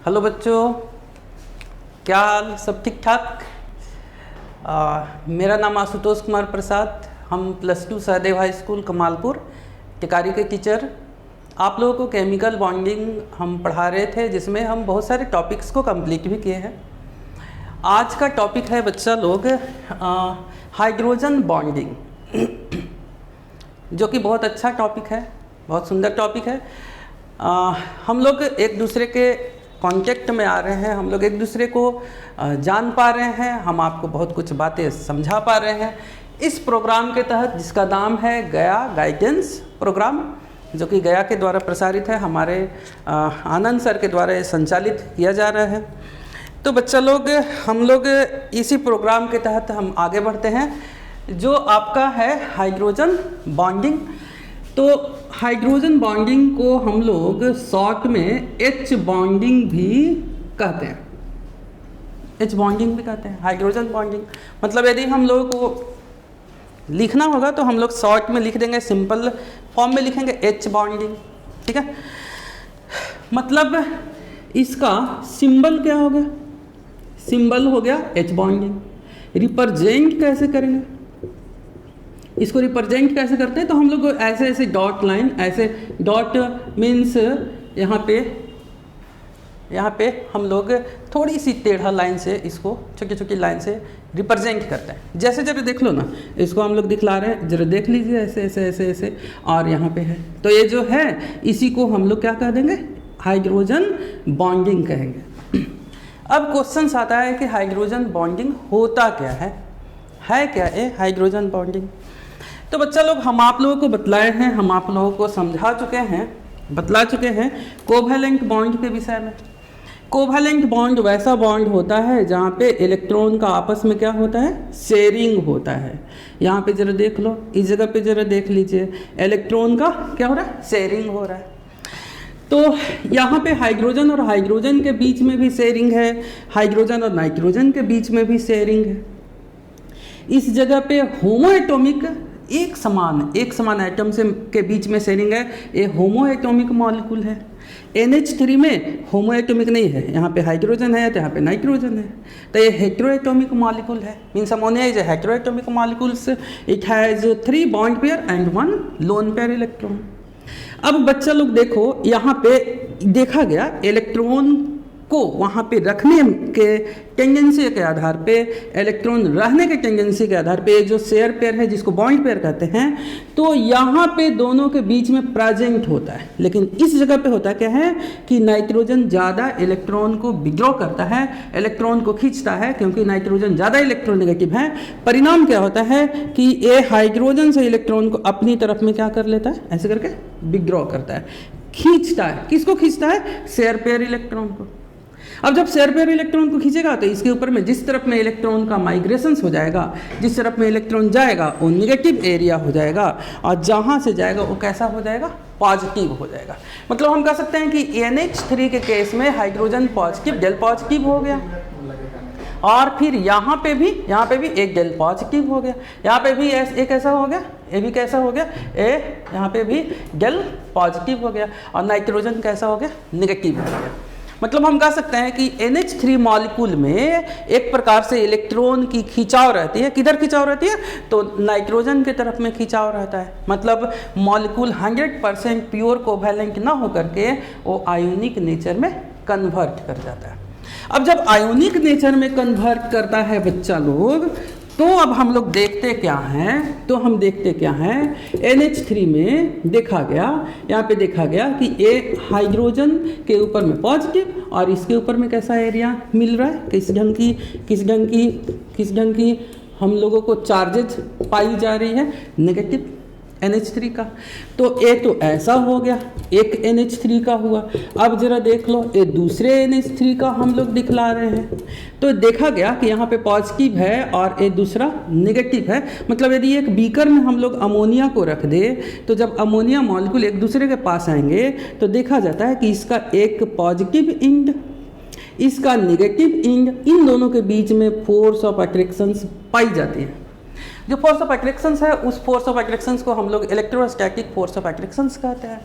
Hello बच्चों, क्या हाल? सब ठीक ठाक? मेरा नाम आशुतोष कुमार प्रसाद। हम +2 सहदेव हाई स्कूल कमालपुर टिकारी के टीचर। आप लोगों को केमिकल बॉन्डिंग हम पढ़ा रहे थे, जिसमें हम बहुत सारे टॉपिक्स को कंप्लीट भी किए हैं। आज का टॉपिक है बच्चा लोग हाइड्रोजन बॉन्डिंग, जो कि बहुत अच्छा टॉपिक है, बहुत सुंदर टॉपिक है। हम लोग एक दूसरे के कांटेक्ट में आ रहे हैं, हम लोग एक दूसरे को जान पा रहे हैं, हम आपको बहुत कुछ बातें समझा पा रहे हैं इस प्रोग्राम के तहत, जिसका नाम है गया गाइडेंस प्रोग्राम, जो कि गया के द्वारा प्रसारित है। हमारे आनंद सर के द्वारा संचालित किया जा रहा है। तो बच्चा लोग, हम लोग इसी प्रोग्राम के तहत हम आगे बढ़ते हैं, जो आपका है हाइड्रोजन बॉन्डिंग। तो हाइड्रोजन बॉन्डिंग को हम लोग शॉर्ट में H बॉन्डिंग भी कहते हैं। H बॉन्डिंग भी कहते हैं हाइड्रोजन बॉन्डिंग। मतलब यदि हम लोगों को लिखना होगा तो हम लोग शॉर्ट में लिख देंगे, सिंपल फॉर्म में लिखेंगे H बॉन्डिंग, ठीक है। मतलब इसका सिंबल क्या हो गया? सिंबल हो गया H बॉन्डिंग। रिप्रेजेंट कैसे करेंगे इसको? रिप्रेजेंट कैसे करते हैं? तो हम लोग ऐसे ऐसे डॉट लाइन, ऐसे डॉट मीन्स यहाँ पे हम लोग थोड़ी सी टेढ़ा लाइन से, इसको छोटी छोटी लाइन से रिप्रेजेंट करते हैं। जैसे जरा देख लो ना, इसको हम लोग दिखला रहे हैं, जरा देख लीजिए, ऐसे ऐसे ऐसे ऐसे, और यहाँ पे है। तो ये जो है इसी को हम लोग क्या कह देंगे? हाइड्रोजन बॉन्डिंग कहेंगे। अब क्वेश्चन आता है कि हाइड्रोजन बॉन्डिंग होता क्या है क्या ये हाइड्रोजन बॉन्डिंग? तो बच्चा लोग, हम आप लोगों को बतलाए हैं, हम आप लोगों को समझा चुके हैं, बतला चुके हैं कोवैलेंट बॉन्ड के विषय में। कोवैलेंट बॉन्ड वैसा बॉन्ड होता है जहाँ पे इलेक्ट्रॉन का आपस में क्या होता है? शेयरिंग होता है। यहाँ पे जरा देख लो, इस जगह पे जरा देख लीजिए, इलेक्ट्रॉन का क्या हो रहा है? शेयरिंग हो रहा है। तो यहाँ पे हाइड्रोजन और हाइड्रोजन के बीच में भी शेयरिंग है, हाइड्रोजन और नाइट्रोजन के बीच में भी शेयरिंग है। इस जगह पे होमो एटॉमिक एक समान एटम से के बीच में शेयरिंग है। ये होमो एटॉमिक मॉलिक्यूल है। NH3 में होमो एटॉमिक नहीं है, यहाँ पे हाइड्रोजन है तो यहाँ पे नाइट्रोजन है। तो ये हेटेरो एटॉमिक मॉलिक्यूल है। Means ammonia is hetero atomic molecules. It has 3 bond pair and 1 loan pair electron. अब बच्चा लोग देखो, यहाँ पे देखा गया इलेक्ट्रॉन को वहाँ पे रखने के टेंडेंसी के आधार पे, इलेक्ट्रॉन रहने के टेंडेंसी के आधार पे, जो शेयर पेयर है जिसको बॉन्ड पेयर कहते हैं, तो यहाँ पे दोनों के बीच में प्रेजेंट होता है। लेकिन इस जगह पे होता क्या है कि नाइट्रोजन ज़्यादा इलेक्ट्रॉन को विड्रॉ करता है, इलेक्ट्रॉन को खींचता है, क्योंकि नाइट्रोजन ज़्यादा इलेक्ट्रोनेगेटिव है। परिणाम क्या होता है कि ये हाइड्रोजन से इलेक्ट्रॉन को अपनी तरफ में क्या कर लेता है? ऐसे करके विड्रॉ करता है, खींचता है। किसको खींचता है? शेयर पेयर इलेक्ट्रॉन को। अब जब शेयर पेयर इलेक्ट्रॉन को खींचेगा तो इसके ऊपर में जिस तरफ में इलेक्ट्रॉन का माइग्रेशन हो जाएगा, जिस तरफ में इलेक्ट्रॉन जाएगा वो निगेटिव एरिया हो जाएगा, और जहाँ से जाएगा वो कैसा हो जाएगा? पॉजिटिव हो जाएगा। मतलब हम कह सकते हैं कि NH3 के केस में हाइड्रोजन पॉजिटिव, डेल पॉजिटिव हो गया, और फिर यहाँ पे भी एक डेल पॉजिटिव हो गया, यहाँ पे भी एक ऐसा हो गया, ये भी कैसा हो गया? यहाँ पे भी डेल पॉजिटिव हो गया, और नाइट्रोजन कैसा हो गया? निगेटिव हो गया। मतलब हम कह सकते हैं कि NH3 मॉलिक्यूल में एक प्रकार से इलेक्ट्रॉन की खिंचाव रहती है। किधर खिंचाव रहती है? तो नाइट्रोजन के तरफ में खिंचाव रहता है। मतलब मॉलिक्यूल 100% प्योर कोवैलेंट ना होकर के वो आयोनिक नेचर में कन्वर्ट कर जाता है। अब जब आयोनिक नेचर में कन्वर्ट करता है बच्चा लोग, तो अब हम लोग देखते क्या हैं? तो हम देखते क्या हैं, NH3 में देखा गया, यहाँ पे देखा गया कि ये हाइड्रोजन के ऊपर में पॉजिटिव और इसके ऊपर में कैसा एरिया मिल रहा है? किस ढंग की हम लोगों को चार्जेज पाई जा रही है? नेगेटिव NH3 का। तो ये तो ऐसा हो गया, एक NH3 का हुआ। अब जरा देख लो, ये दूसरे NH3 का हम लोग दिखला रहे हैं। तो देखा गया कि यहाँ पे पॉजिटिव है और ये दूसरा नेगेटिव है। मतलब यदि एक बीकर में हम लोग अमोनिया को रख दे, तो जब अमोनिया मॉलिक्यूल एक दूसरे के पास आएंगे तो देखा जाता है कि इसका एक पॉजिटिव एंड, इसका नेगेटिव एंड, इन दोनों के बीच में फोर्स ऑफ अट्रैक्शन पाई जाती है। जो फोर्स ऑफ अट्रैक्शन है उस फोर्स ऑफ अट्रैक्शन को हम लोग इलेक्ट्रोस्टैटिक फोर्स ऑफ अट्रैक्शन कहते हैं।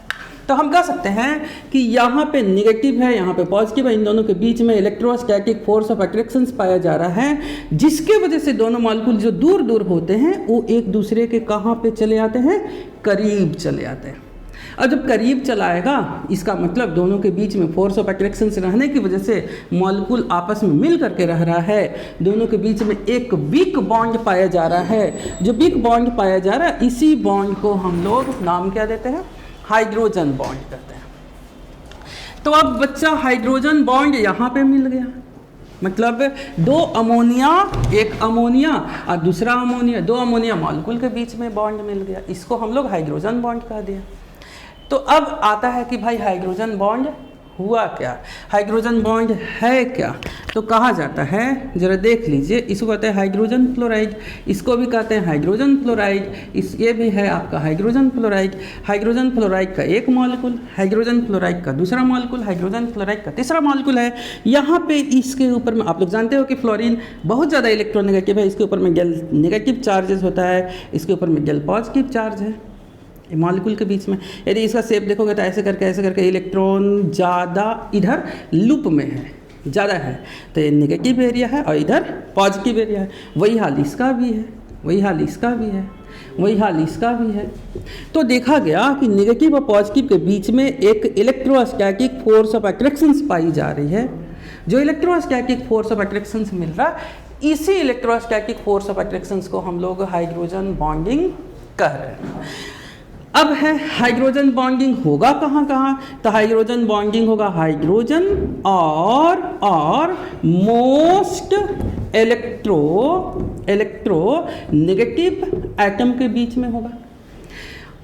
तो हम कह सकते हैं कि यहाँ पे निगेटिव है, यहाँ पे पॉजिटिव है, इन दोनों के बीच में इलेक्ट्रोस्टैटिक फोर्स ऑफ अट्रैक्शन पाया जा रहा है, जिसके वजह से दोनों मॉलिक्यूल जो दूर दूर होते हैं वो एक दूसरे के कहाँ पे चले आते हैं, करीब चले आते हैं। और जब करीब चला आएगा इसका मतलब दोनों के बीच में फोर्स ऑफ अट्रैक्शन रहने की वजह से मॉलिक्यूल आपस में मिल करके रह रहा है, दोनों के बीच में एक वीक बॉन्ड पाया जा रहा है। जो वीक बॉन्ड पाया जा रहा है इसी बॉन्ड को हम लोग नाम क्या देते हैं, हाइड्रोजन बॉन्ड कहते हैं। तो अब बच्चा हाइड्रोजन बॉन्ड यहाँ पे मिल गया, मतलब दो अमोनिया, एक अमोनिया और दूसरा अमोनिया, दो अमोनिया मॉलिक्यूल के बीच में बॉन्ड मिल गया, इसको हम लोग हाइड्रोजन बॉन्ड कह दिया। तो अब आता है कि भाई हाइड्रोजन बॉन्ड हुआ क्या, हाइड्रोजन बॉन्ड है क्या, तो कहा जाता है, जरा देख लीजिए, इसको कहते हैं हाइड्रोजन फ्लोराइड, इसको भी कहते हैं हाइड्रोजन फ्लोराइड, ये भी है आपका हाइड्रोजन फ्लोराइड। हाइड्रोजन फ्लोराइड का एक मॉलिक्यूल, हाइड्रोजन फ्लोराइड का दूसरा मॉलिक्यूल, हाइड्रोजन फ्लोराइड का तीसरा मॉलिक्यूल है। यहाँ पे इसके ऊपर में आप लोग जानते हो कि फ्लोरीन बहुत ज़्यादा इलेक्ट्रोनेगेटिव है, इसके ऊपर में गेल नेगेटिव चार्जेस होता है, इसके ऊपर में गेल पॉजिटिव चार्ज है मॉलिक्यूल के बीच में। यदि इसका शेप देखोगे तो ऐसे करके इलेक्ट्रॉन ज़्यादा इधर लूप में है, ज़्यादा है, तो ये नेगेटिव एरिया है और इधर पॉजिटिव एरिया है। वही हाल इसका भी है, वही हाल इसका भी है, वही हाल इसका भी है। तो देखा गया कि नेगेटिव और पॉजिटिव के बीच में एक इलेक्ट्रोस्टैटिक फोर्स ऑफ अट्रैक्शन पाई जा रही है। जो इलेक्ट्रोस्टैटिक फोर्स ऑफ अट्रैक्शन मिल रहा है, इसी इलेक्ट्रोस्टैटिक फोर्स ऑफ अट्रैक्शन को हम लोग हाइड्रोजन बॉन्डिंग कह रहे हैं। अब है हाइड्रोजन बॉन्डिंग होगा कहाँ कहाँ, तो हाइड्रोजन बॉन्डिंग होगा हाइड्रोजन और मोस्ट इलेक्ट्रो नेगेटिव एटम के बीच में होगा।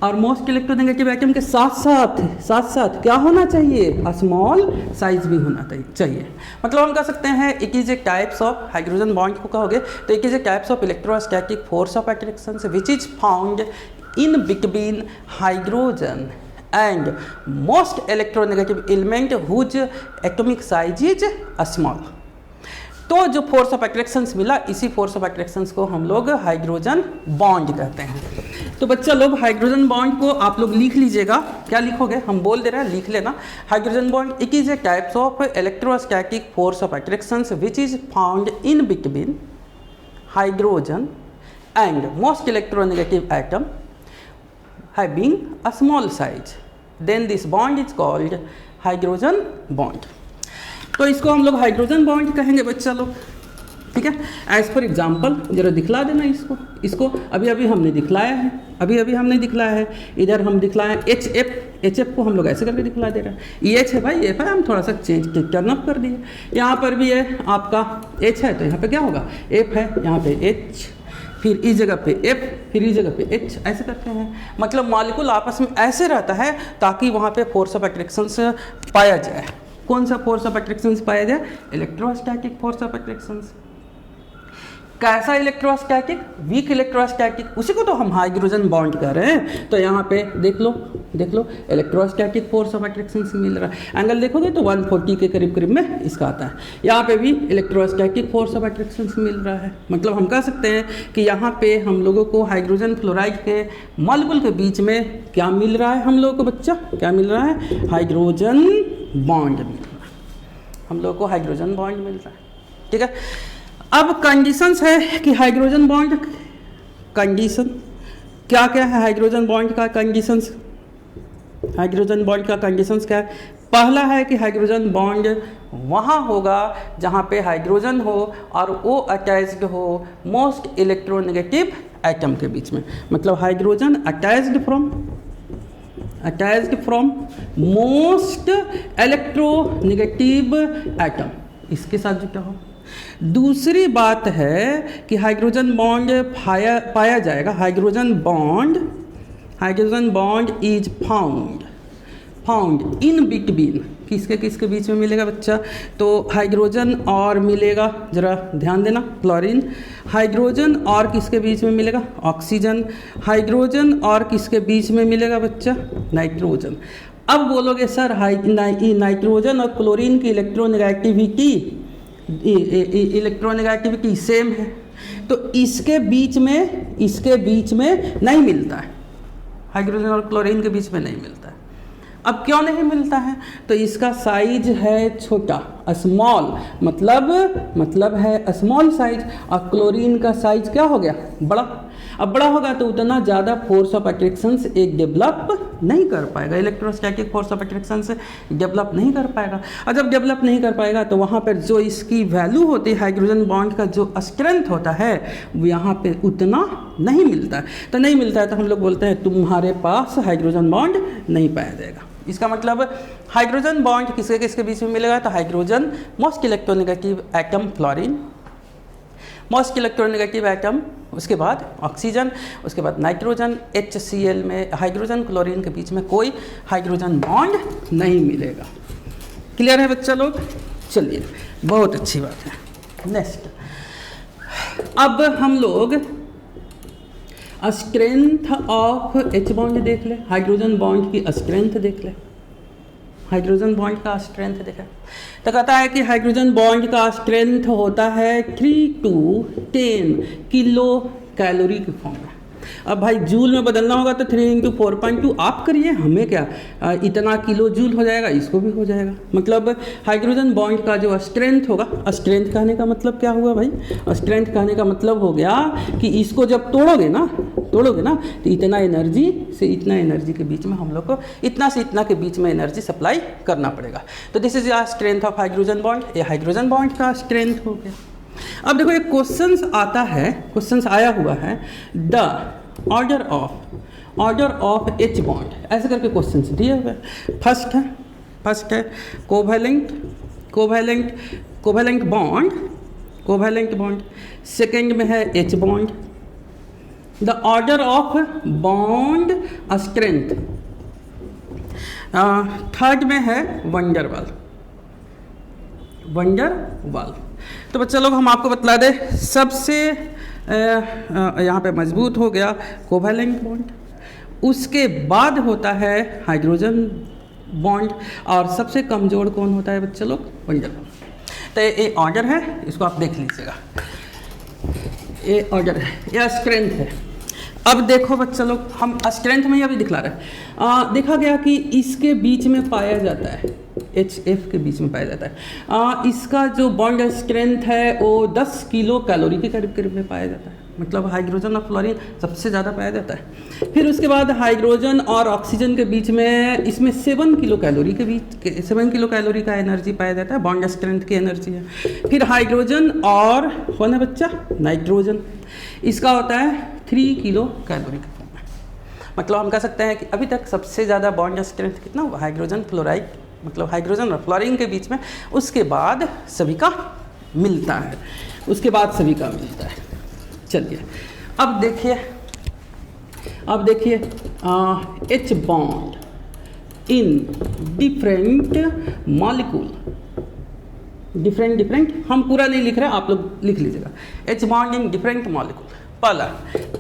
और मोस्ट इलेक्ट्रोनेगेटिव एटम के साथ क्या होना चाहिए, स्मॉल साइज भी होना चाहिए। मतलब हम कह सकते हैं it is a types of hydrogen bond को कहोगे तो it is a types of electrostatic force of attraction which is found in between hydrogen and most electronegative element whose atomic size is small। तो जो force of attraction मिला, इसी force of attraction को हम लोग हाइड्रोजन बॉन्ड कहते हैं। तो बच्चा लोग हाइड्रोजन बॉन्ड को आप लोग लिख लीजिएगा, क्या लिखोगे, हम बोल दे रहे हैं, लिख लेना। Hydrogen bond it is a types of electrostatic force of attraction which is found in between hydrogen and most electronegative atom having a small size, then this bond is called hydrogen bond। तो इसको हम लोग hydrogen bond कहेंगे बच्चा लोग, ठीक है। As per example जरा दिखला देना इसको अभी हमने दिखलाया है, हमने दिखलाया है, इधर हम दिखलाए एच एफ को हम लोग ऐसे करके दिखला दे रहे हैं। ये एच है भाई, एफ है, हम थोड़ा सा चेंज टर्न अप कर दिए। यहाँ पर भी है आपका एच है, तो यहाँ पे क्या होगा, एफ है, यहाँ पे एच, फिर इस जगह पे F, फिर इस जगह पे H, ऐसे करते हैं। मतलब मॉलिक्यूल आपस में ऐसे रहता है ताकि वहाँ पे फोर्स ऑफ अट्रैक्शन पाया जाए। कौन सा फोर्स ऑफ अट्रैक्शन पाया जाए, इलेक्ट्रोस्टैटिक फोर्स ऑफ अट्रैक्शन। कैसा इलेक्ट्रोस्टैटिक, वीक इलेक्ट्रोस्टैटिक, उसी को तो हम हाइड्रोजन बॉन्ड कह रहे हैं। तो यहाँ पे देख लो इलेक्ट्रोस्टैटिक फोर्स ऑफ अट्रैक्शन मिल रहा है। एंगल देखोगे तो 140 के करीब में इसका आता है। यहाँ पे भी इलेक्ट्रोस्टैटिक फोर्स ऑफ अट्रैक्शन मिल रहा है। मतलब हम कह सकते हैं कि यहाँ पे हम लोगों को हाइड्रोजन फ्लोराइड के मॉलिक्यूल के बीच में क्या मिल रहा है, हम लोगों को बच्चा क्या मिल रहा है, हाइड्रोजन बॉन्ड मिल रहा है। हम लोगों को हाइड्रोजन बॉन्ड मिल रहा है, ठीक है। अब कंडीशंस है कि हाइड्रोजन बॉन्ड कंडीशन क्या है, हाइड्रोजन बॉन्ड का कंडीशंस, हाइड्रोजन बॉन्ड का कंडीशंस क्या है। पहला है कि हाइड्रोजन बॉन्ड वहाँ होगा जहाँ पे हाइड्रोजन हो और वो अटैच्ड हो मोस्ट इलेक्ट्रोनेगेटिव एटम के बीच में। मतलब hydrogen attached from most electronegative atom, इसके साथ जुटा हो। दूसरी बात है कि हाइड्रोजन बॉन्ड पाया जाएगा, hydrogen bond is found in between, किसके बीच में मिलेगा बच्चा, तो हाइड्रोजन और मिलेगा, जरा ध्यान देना, क्लोरीन। हाइड्रोजन और किसके बीच में मिलेगा, ऑक्सीजन। हाइड्रोजन और किसके बीच में मिलेगा बच्चा, नाइट्रोजन। अब बोलोगे सर नाइट्रोजन और क्लोरीन की इलेक्ट्रोनेगेटिविटी सेम है, तो इसके बीच में नहीं मिलता है, हाइड्रोजन और क्लोरीन के बीच में नहीं मिलता है। अब क्यों नहीं मिलता है? तो इसका साइज है छोटा, स्मॉल, मतलब है स्मॉल साइज, और क्लोरीन का साइज क्या हो गया? बड़ा। अब बड़ा होगा तो उतना ज़्यादा फोर्स ऑफ अट्रैक्शन एक डेवलप नहीं कर पाएगा, इलेक्ट्रोस्टैटिक फोर्स ऑफ अट्रैक्शन से डेवलप नहीं कर पाएगा। और जब डेवलप नहीं कर पाएगा तो वहाँ पर जो इसकी वैल्यू होती है, हाइड्रोजन बॉन्ड का जो स्ट्रेंथ होता है, वो यहाँ पे उतना नहीं मिलता है। तो नहीं मिलता है तो हम लोग बोलते हैं तुम्हारे पास हाइड्रोजन बॉन्ड नहीं पाया जाएगा। इसका मतलब हाइड्रोजन बॉन्ड किसके किसके बीच में मिलेगा? तो hydrogen most electronegative atom fluorine, most electronegative atom, उसके बाद ऑक्सीजन, उसके बाद नाइट्रोजन, HCl में हाइड्रोजन क्लोरीन के बीच में कोई हाइड्रोजन बॉन्ड नहीं मिलेगा। क्लियर है बच्चा लोग? चलिए, बहुत अच्छी बात है। नेक्स्ट, अब हम लोग स्ट्रेंथ ऑफ H बॉन्ड देख ले, हाइड्रोजन बॉन्ड की स्ट्रेंथ देख ले। हाइड्रोजन बॉन्ड का स्ट्रेंथ देखा तो कहता है कि हाइड्रोजन बॉन्ड का स्ट्रेंथ होता है 3 to 10 किलो कैलोरी के फॉर्म में। अब भाई जूल में बदलना होगा तो 3 × 4.2 आप करिए, हमें क्या इतना किलो जूल हो जाएगा, इसको भी हो जाएगा। मतलब हाइड्रोजन बॉन्ड का जो स्ट्रेंथ होगा, स्ट्रेंथ कहने का मतलब क्या हुआ भाई? स्ट्रेंथ कहने का मतलब हो गया कि इसको जब तोड़ोगे ना तो इतना एनर्जी से इतना एनर्जी के बीच में हम लोग को इतना से इतना के बीच में एनर्जी सप्लाई करना पड़ेगा। तो this is strength of hydrogen bond, ये हाइड्रोजन बॉन्ड का स्ट्रेंथ हो गया। अब देखो एक क्वेश्चन आया हुआ है, the order of H bond, ऐसे करके क्वेश्चन दिए हुए। फर्स्ट है कोवैलेंट बॉन्ड, सेकेंड में है H bond, the order of bond strength, third में है वंडरवाल। तो बच्चा लोग हम आपको बतला दें, सबसे यहाँ पे मजबूत हो गया कोवैलेंट बॉन्ड, उसके बाद होता है हाइड्रोजन बॉन्ड, और सबसे कमज़ोर कौन होता है बच्चा लोग? वंडरवाल। तो ये ऑर्डर है, इसको आप देख लीजिएगा, ये ऑर्डर है, ये स्ट्रेंथ है। अब देखो बच्चा लोग, हम स्ट्रेंथ में ही अभी दिखला रहे हैं। देखा गया कि इसके बीच में पाया जाता है, HF के बीच में पाया जाता है। इसका जो बॉन्ड स्ट्रेंथ है वो 10 किलो कैलोरी के करीब में पाया जाता है। मतलब हाइड्रोजन और फ्लोरीन सबसे ज़्यादा पाया जाता है। फिर उसके बाद हाइड्रोजन और ऑक्सीजन के बीच में इसमें 7 किलो कैलोरी का एनर्जी पाया जाता है, बॉन्ड स्ट्रेंथ की एनर्जी है। फिर हाइड्रोजन और कौन है बच्चा? नाइट्रोजन, इसका होता है 3 किलो कैलोरी के फॉर्म में। मतलब हम कह सकते हैं कि अभी तक सबसे ज़्यादा बॉन्ड स्ट्रेंथ कितना हुआ? हाइड्रोजन फ्लोराइड, मतलब हाइड्रोजन और फ्लोरीन के बीच में, उसके बाद सभी का मिलता है, चलिए अब देखिए H bond in different molecule, different हम पूरा नहीं लिख रहे, आप लोग लिख लीजिएगा। H bond in different molecule, पहला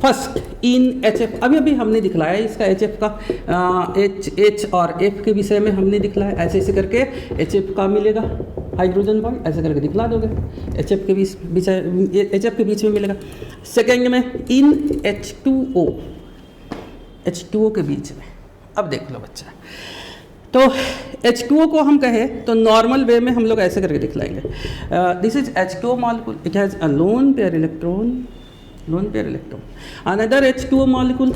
फर्स्ट इन HF, अभी हमने दिखलाया इसका HF का, H और F के विषय में हमने दिखलाया। ऐसे करके HF का मिलेगा हाइड्रोजन बॉन्ड, ऐसे करके दिखला दोगे, HF के बीच में मिलेगा। सेकेंड में इन H2O के बीच में। अब देख लो बच्चा, तो H2O को हम कहें तो नॉर्मल वे में हम लोग ऐसे करके दिखलाएंगे। This is H2O molecule, it has a lone pair electron, another H2O molecule,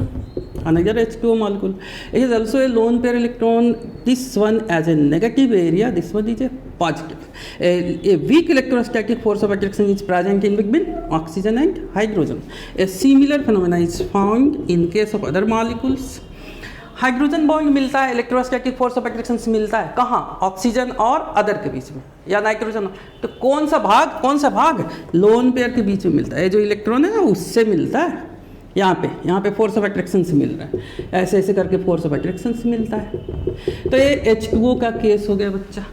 it is also a lone pair electron, this one as a negative area, this one is a positive. A weak electrostatic force of attraction is present in between oxygen and hydrogen. A similar phenomena is found in case of other molecules. Hydrogen bond मिलता है, electrostatic force of attraction मिलता है कहाँ? Oxygen और other के बीच में, या nitrogen. तो कौन सा भाग? लोन पेयर के बीच में मिलता है, जो इलेक्ट्रॉन है ना उससे मिलता है। यहाँ पे फोर्स ऑफ अट्रैक्शन से मिल रहा है, ऐसे करके फोर्स ऑफ अट्रैक्शन से मिलता है। तो ये H2O का केस हो गया बच्चा,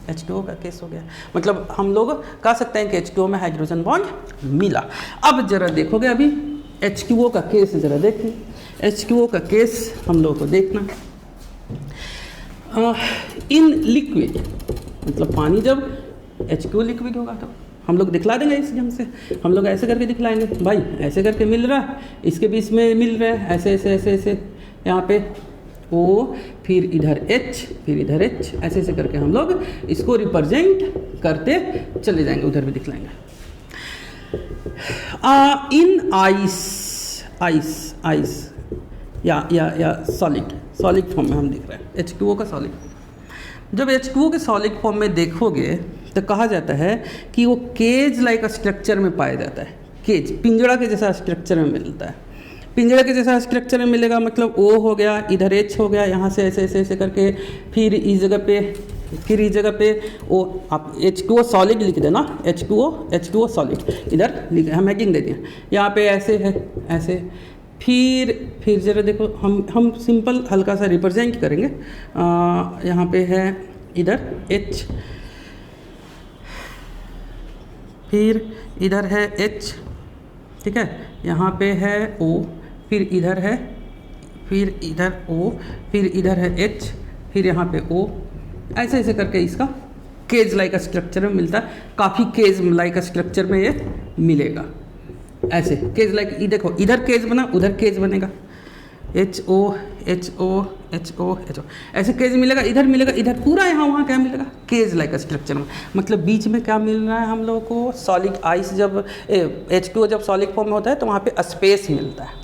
H2O का केस हो गया। मतलब हम लोग कह सकते हैं कि H2O में हाइड्रोजन बॉन्ड मिला। अब जरा देखोगे, अभी H2O का केस जरा देखें। H2O का केस हम लोगों को देखना, इन लिक्विड, मतलब पानी जब H2O लिक्विड होगा तो हम लोग दिखला देंगे इस ढंग से, हम लोग ऐसे करके दिखलाएंगे भाई, ऐसे करके मिल रहा है, इसके बीच में मिल रहा है, ऐसे ऐसे ऐसे ऐसे, यहाँ पे O, फिर इधर H, फिर इधर H, ऐसे ऐसे करके हम लोग इसको रिप्रेजेंट करते चले जाएंगे, उधर भी दिखलाएंगे। इन आइस या सॉलिड फॉर्म में हम दिख रहे हैं, H2O का सॉलिड। जब H2O के सॉलिड फॉर्म में देखोगे तो कहा जाता है कि वो केज लाइक स्ट्रक्चर में पाया जाता है। केज, पिंजड़ा के जैसा स्ट्रक्चर में मिलता है। पिंजड़ा के जैसा स्ट्रक्चर में मिलेगा मतलब O हो गया, इधर H हो गया, यहाँ से ऐसे ऐसे ऐसे करके, फिर इस जगह पे, फिर इस जगह पे O, आप H2O सॉलिड लिख देना, H2O सॉलिड, इधर हम हैगिंग दे दिए, यहाँ पे ऐसे है, ऐसे, फिर जरा देखो, हम सिंपल हल्का सा रिप्रेजेंट करेंगे। यहाँ पे है इधर H, फिर इधर है H, ठीक है, यहाँ पे है O, फिर इधर है, फिर इधर O, फिर इधर है H, फिर यहाँ पे O, ऐसे ऐसे करके इसका केज लाइक स्ट्रक्चर में मिलता है। काफ़ी केज लाइक स्ट्रक्चर में ये मिलेगा, ऐसे केज लाइक। ये देखो, इधर केज बना, उधर केज बनेगा, HO HO HO HO, ऐसे केज मिलेगा, इधर मिलेगा, इधर पूरा, यहाँ वहाँ क्या मिलेगा, केज लाइक स्ट्रक्चर में। मतलब बीच में क्या मिल रहा है हम लोगों को, सॉलिड आइस, जब H2O जब सॉलिड फॉर्म में होता है तो वहाँ पे स्पेस मिलता है,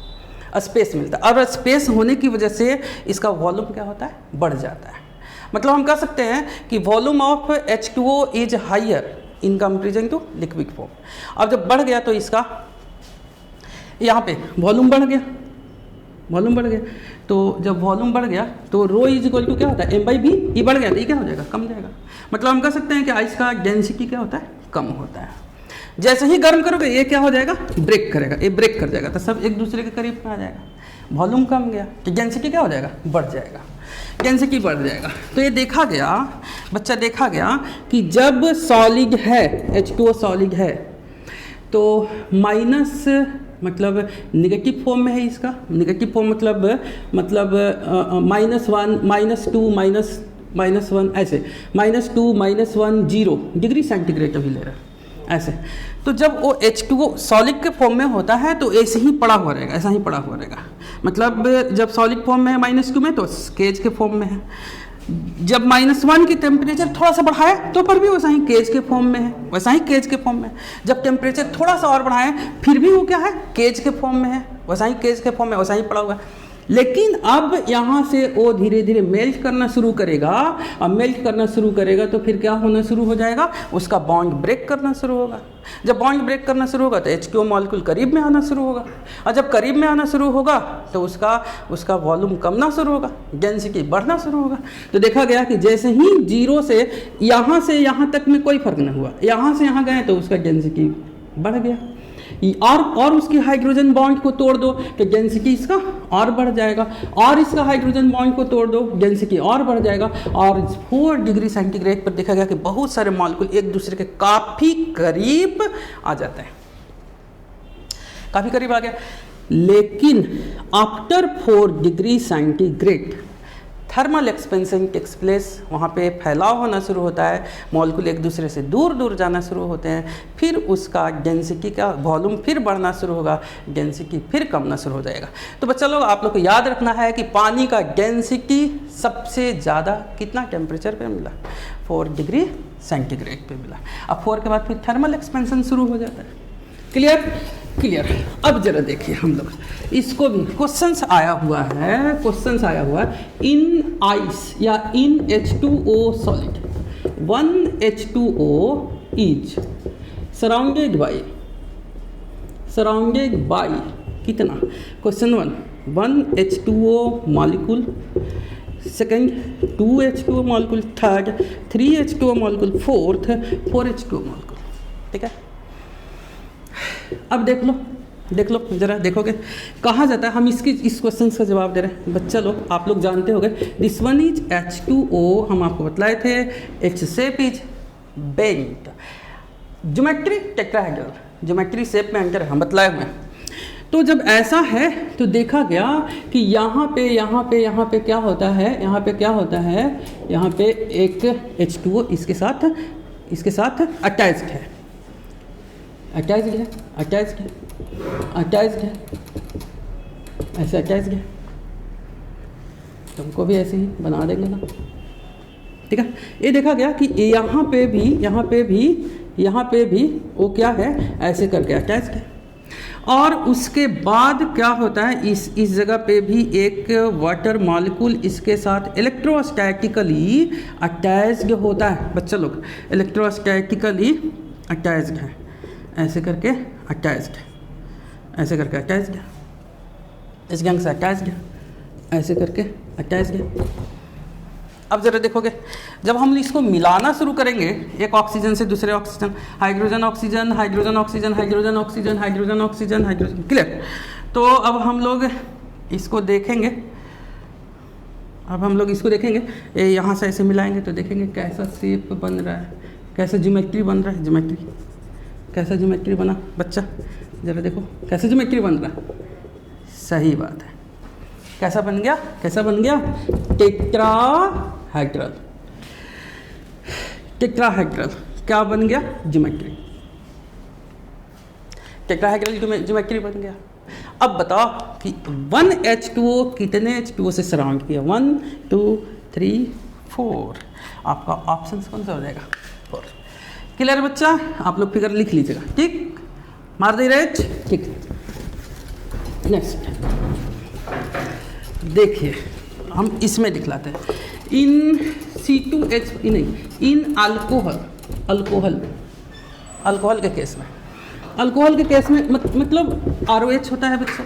स्पेस मिलता है, और स्पेस होने की वजह से इसका वॉल्यूम क्या होता है, बढ़ जाता है। मतलब हम कह सकते हैं कि volume of H2O is higher in comparison to liquid form. अब जब बढ़ गया तो इसका यहाँ पे वॉल्यूम बढ़ गया, वॉल्यूम बढ़ गया, तो जब वॉल्यूम बढ़ गया तो रो इज इक्वल टू क्या होता है, m/v, ये बढ़ गया तो ये क्या हो जाएगा, कम हो जाएगा। मतलब हम कह सकते हैं कि आइस का डेंसिटी क्या होता है, कम होता है। जैसे ही गर्म करोगे ये क्या हो जाएगा, ब्रेक करेगा, ये ब्रेक कर जाएगा, तो सब एक दूसरे के करीब में आ जाएगा। वॉल्यूम कम गया तो डेंसिटी क्या हो जाएगा, बढ़ जाएगा, डेंसिटी बढ़ जाएगा। तो ये देखा गया बच्चा, देखा गया कि जब सॉलिड है, H2O सॉलिड है, तो माइनस मतलब निगेटिव फॉर्म में है इसका, निगेटिव फॉर्म मतलब -1 -2 -1 ऐसे, -2 -1 0 डिग्री सेंटीग्रेड अभी ले रहा है ऐसे। तो जब वो H2O सॉलिड के फॉर्म में होता है तो ऐसे ही पड़ा हुआ रहेगा, ऐसा ही पड़ा हुआ रहेगा। मतलब जब सॉलिड फॉर्म में है -2 में तो केज के फॉर्म में है, जब -1 की टेम्परेचर थोड़ा सा बढ़ाए तो पर भी वैसा ही केज के फॉर्म में है, वैसा ही केज के फॉर्म में। जब टेम्परेचर थोड़ा सा और बढ़ाए फिर भी वो क्या है, केज के फॉर्म में है, वैसा ही केज के फॉर्म में, वैसा ही पड़ा हुआ है। लेकिन अब यहाँ से वो धीरे धीरे मेल्ट करना शुरू करेगा, और मेल्ट करना शुरू करेगा तो फिर क्या होना शुरू हो जाएगा, उसका बॉन्ड ब्रेक करना शुरू होगा। जब बॉन्ड ब्रेक करना शुरू होगा तो H2O मॉलिक्यूल करीब में आना शुरू होगा, और जब करीब में आना शुरू होगा तो उसका वॉल्यूम कमना शुरू होगा, डेंसिटी बढ़ना शुरू होगा। तो देखा गया कि जैसे ही 0 से यहाँ तक में कोई फर्क नहीं हुआ, यहाँ से यहाँ गए तो उसका डेंसिटी बढ़ गया, और उसकी हाइड्रोजन बॉन्ड को तोड़ दो तो डेंसिटी इसका और बढ़ जाएगा, और इसका हाइड्रोजन बॉन्ड को तोड़ दो डेंसिटी और बढ़ जाएगा। और 4 डिग्री सेंटीग्रेड पर देखा गया कि बहुत सारे मॉलिक्यूल एक दूसरे के काफ़ी करीब आ जाते हैं, काफ़ी करीब आ गया। लेकिन after 4 degree centigrade thermal expansion takes place, वहाँ पे फैलाव होना शुरू होता है, मॉलिक्यूल एक दूसरे से दूर दूर जाना शुरू होते हैं, फिर उसका डेंसिटी का वॉल्यूम फिर बढ़ना शुरू होगा, डेंसिटी फिर कमना शुरू हो जाएगा। तो बच्चा लोग आप लोग को याद रखना है कि पानी का डेंसिटी सबसे ज़्यादा कितना टेम्परेचर पे मिला, 4 डिग्री सेंटीग्रेड पे मिला। अब 4 के बाद फिर थर्मल एक्सपेंशन शुरू हो जाता है। क्लियर? क्लियर। अब जरा देखिए हम लोग इसको भी क्वेश्चंस आया हुआ है, इन आइस या in H2O solid 1 H2O is surrounded by कितना, question 1 H2O molecule, second 2 H2O molecule, third 3 H2O molecule, fourth 4 H2O molecule. ठीक है, अब देख लो जरा देखोगे, कहा जाता है, हम इस क्वेश्चन का जवाब दे रहे हैं बच्चा लोग, आप लोग जानते होंगे। दिस वन इज H2O, हम आपको बतलाए थे, its shape is bent, geometry tetrahedral, geometry shape में एंटर हम बतलाए हुए। तो जब ऐसा है तो देखा गया कि यहाँ पे क्या होता है, यहाँ पे एक H2O इसके साथ अटैच्ड है, अटैच्ड है, अटैच्ड है, अटैच्ड है, ऐसे अटैच्ड है, तुमको भी ऐसे ही बना देंगे ना। ठीक है, ये देखा गया कि यहाँ पे भी, यहाँ पे भी, यहाँ पे भी वो क्या है, ऐसे करके अटैच्ड है। और उसके बाद क्या होता है, इस जगह पे भी एक वाटर मॉलिक्यूल इसके साथ इलेक्ट्रोस्टैटिकली अटैच्ड होता है। बच्चा लोग, इलेक्ट्रोस्टैटिकली अटैच्ड है, ऐसे करके अटैच्ड है, ऐसे करके अटैच्ड है, इस गैंग से अटैच्ड है, ऐसे करके अटैच्ड है। अब जरा देखोगे, जब हम इसको मिलाना शुरू करेंगे एक ऑक्सीजन से दूसरे oxygen, hydrogen oxygen, hydrogen oxygen, hydrogen oxygen, hydrogen oxygen, hydrogen, clear. तो अब हम लोग इसको देखेंगे, अब हम लोग इसको देखेंगे, यहाँ से ऐसे मिलाएंगे तो देखेंगे कैसा शेप बन रहा है, कैसा ज्योमेट्री बन रहा है, ज्योमेट्री, कैसा ज्योमेट्री बना बच्चा, जरा देखो कैसा ज्योमेट्री बन रहा है। सही बात है, कैसा बन गया, कैसा बन गया, टेट्राहेड्रल, टेट्राहेड्रल क्या बन गया, ज्योमेट्री, टेट्राहेड्रल ज्योमेट्री बन गया। अब बताओ कि 1H2O कितने H2O से सराउंड किया, 1 2 3 4, आपका ऑप्शन कौन सा हो जाएगा, 4। क्लियर बच्चा, आप लोग फिगर लिख लीजिएगा, ठीक, मार दे रहे, ठीक। नेक्स्ट देखिए, हम इसमें दिखलाते हैं, इन C2H नहीं, इन अल्कोहल, अल्कोहल, अल्कोहल के केस में, अल्कोहल के केस में मतलब ROH होता है बच्चों,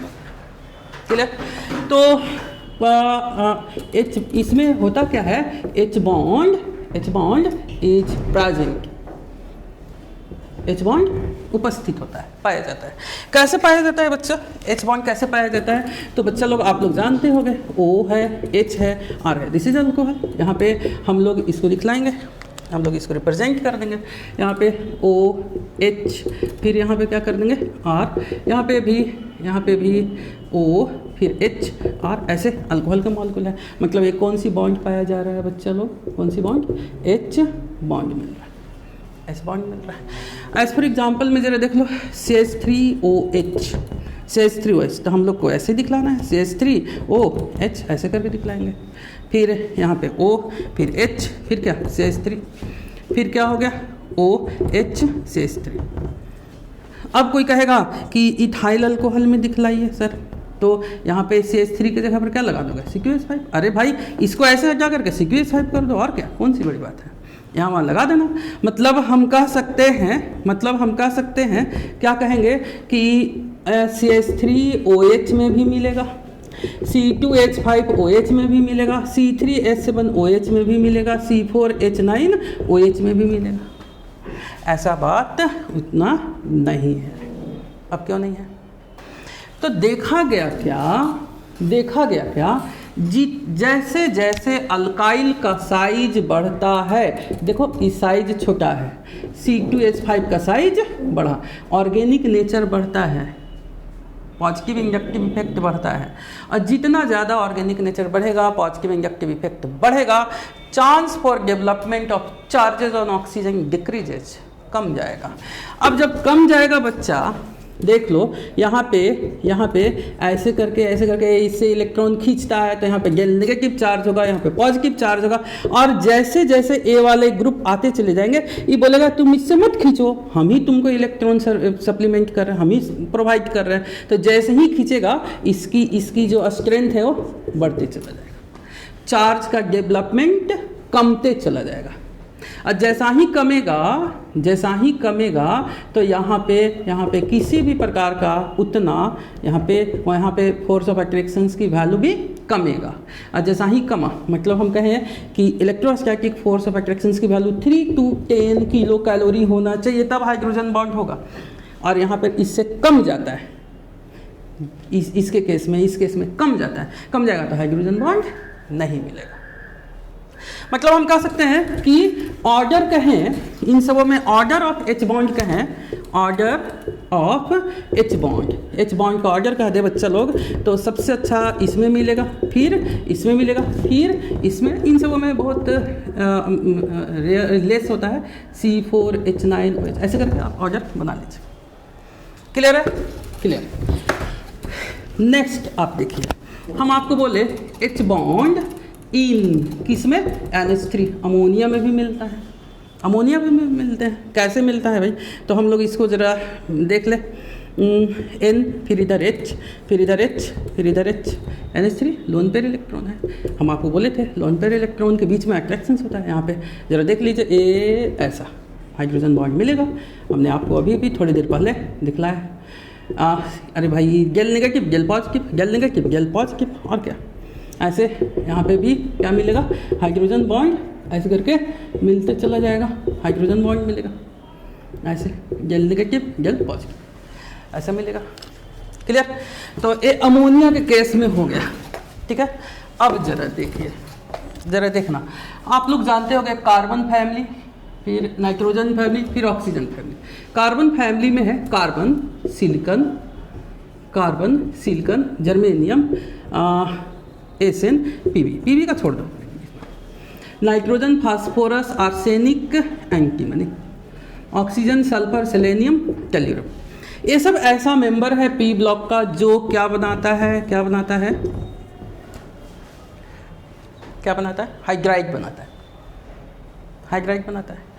क्लियर। तो H इसमें होता क्या है, H bond is present, H bond उपस्थित होता है, पाया जाता है। कैसे पाया जाता है बच्चा, H बॉन्ड कैसे पाया जाता है, तो बच्चा लोग आप लोग जानते होंगे, O है, H है, R है, दिस इज अल्कोहल। यहाँ पे हम लोग इसको दिखलाएंगे, हम लोग इसको रिप्रेजेंट कर देंगे, यहाँ पे O H, फिर यहाँ पे क्या कर देंगे R, यहाँ पे भी O, फिर H R, ऐसे अल्कोहल का मॉलिक्यूल है। मतलब ये कौन सी बॉन्ड पाया जा रहा है बच्चा लोग, कौन सी बॉन्ड, H बॉन्ड मिल रहा है, H बॉन्ड मिल रहा है। एज फॉर एग्जाम्पल में जरा देख लो, CH3OH, CH3OH, तो हम लोग को ऐसे दिखलाना है, CH3OH ऐसे करके दिखलाएंगे, फिर यहाँ पे O, फिर H, फिर क्या CH3, फिर क्या हो गया OH CH3। अब कोई कहेगा कि इथाइल अल्कोहल में दिखलाइए सर, तो यहाँ पे CH3 की जगह पर क्या लगा दोगे, CQH5। अरे भाई इसको ऐसे हटा करके CQH5 कर दो, और क्या, कौन सी बड़ी बात है, यहाँ वहाँ लगा देना। मतलब हम कह सकते हैं, क्या कहेंगे कि CH3OH में भी मिलेगा, C2H5OH में भी मिलेगा, C3H7OH में भी मिलेगा, C4H9OH में भी मिलेगा। ऐसा बात उतना नहीं है। अब क्यों नहीं है, तो देखा गया क्या, जैसे जैसे अल्काइल का साइज बढ़ता है, देखो इस साइज छोटा है, C2H5 का साइज बढ़ा, ऑर्गेनिक नेचर बढ़ता है, पॉजिटिव इंडक्टिव इफेक्ट बढ़ता है, और जितना ज़्यादा ऑर्गेनिक नेचर बढ़ेगा, पॉजिटिव इंडक्टिव इफेक्ट बढ़ेगा, chance for development of charges on oxygen decreases, कम जाएगा। अब जब कम जाएगा बच्चा, देख लो यहाँ पे ऐसे करके इससे इलेक्ट्रॉन खींचता है, तो यहाँ पे नेगेटिव चार्ज होगा, यहाँ पे पॉजिटिव चार्ज होगा, और जैसे जैसे ए वाले ग्रुप आते चले जाएंगे, ये बोलेगा तुम इससे मत खींचो, हम ही तुमको इलेक्ट्रॉन सप्लीमेंट कर रहे हैं, हम ही प्रोवाइड कर रहे हैं। तो जैसे ही खींचेगा इसकी जो स्ट्रेंथ है वो बढ़ते चला जाएगा, चार्ज का डेवलपमेंट कमते चला जाएगा, और जैसा ही कमेगा तो यहाँ पे किसी भी प्रकार का उतना यहाँ पे फोर्स ऑफ अट्रैक्शंस की वैल्यू भी कमेगा। और जैसा ही कमा, मतलब हम कहें कि इलेक्ट्रोस्टैटिक फोर्स ऑफ अट्रैक्शंस की वैल्यू 3 to 10 किलो कैलोरी होना चाहिए, तब हाइड्रोजन बॉन्ड होगा, और यहाँ पर इससे कम जाता है, इस केस में कम जाएगा तो हाइड्रोजन बॉन्ड नहीं मिलेगा। मतलब हम कह सकते हैं कि ऑर्डर कहें, इन सबों में ऑर्डर ऑफ H बॉन्ड कहें, ऑर्डर ऑफ H बॉन्ड का ऑर्डर कह दे बच्चा लोग, तो सबसे अच्छा इसमें मिलेगा, फिर इसमें मिलेगा, फिर इसमें, इन सबों में बहुत लेस होता है, C4H9OH, ऐसे करके आप ऑर्डर बना लीजिए। क्लियर है? क्लियर। नेक्स्ट आप देखिए, हम आपको बोले H बॉन्ड इन किस में, NH3, अमोनिया में भी मिलता है, अमोनिया में भी मिलते हैं। कैसे मिलता है भाई, तो हम लोग इसको ज़रा देख ले। N, फिर इधर H, फिर इधर H, फिर इधर H, NH3 loan pair electron है। हम आपको बोले थे लोन पेयर इलेक्ट्रॉन के बीच में अट्रैक्शंस होता है। यहाँ पे ज़रा देख लीजिए, ए ऐसा हाइड्रोजन बॉन्ड मिलेगा। हमने आपको अभी भी थोड़ी देर पहले दिखलाया है। अरे भाई गेल नेगेटिव, गेल पॉजिटिव, गेल नेगेटिव, गेल पॉजिटिव, और क्या ऐसे यहाँ पे भी क्या मिलेगा, हाइड्रोजन बॉन्ड ऐसे करके मिलते चला जाएगा, हाइड्रोजन बॉन्ड मिलेगा ऐसे, गेल नेगेटिव, गेल पॉजिटिव ऐसा मिलेगा। क्लियर? तो ये अमोनिया के केस में हो गया। ठीक है, अब जरा देखिए, जरा देखना, आप लोग जानते होंगे कार्बन फैमिली, फिर नाइट्रोजन फैमिली, फिर ऑक्सीजन फैमिली। कार्बन फैमिली में है carbon, silicon, carbon, silicon, germanium, SN, PV, PV का छोड़ दो, nitrogen, phosphorus, arsenic, antimony, oxygen, sulphur, selenium, tellurium. ये सब ऐसा मेंबर है पी ब्लॉक का जो क्या बनाता है, क्या बनाता है, क्या बनाता है, हाइड्राइड बनाता है, हाइड्राइड बनाता है।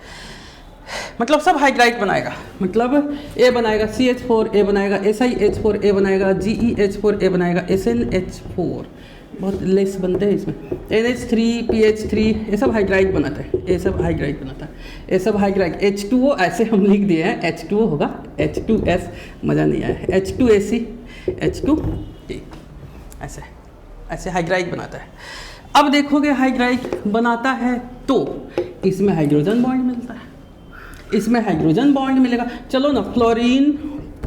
मतलब सब हाइड्राइड बनाएगा, मतलब ए बनाएगा CH4, ए बनाएगा SiH4, ए बनाएगा GeH4, ए बनाएगा SnH4, बहुत लेस बनते हैं इसमें, NH3, PH3, ये सब हाइड्राइड बनाता है, ये सब हाइड्राइड बनाता है, ये सब हाइड्राइड। H2O ऐसे हम लिख दिए हैं, H2O होगा H2S, मज़ा नहीं आया, H2AC, H2A, ऐसे ऐसे हाइड्राइड बनाता है। अब देखोगे हाइड्राइड बनाता है तो इसमें हाइड्रोजन बॉन्ड मिलता है, इसमें हाइड्रोजन बॉन्ड मिलेगा। चलो ना, fluorine,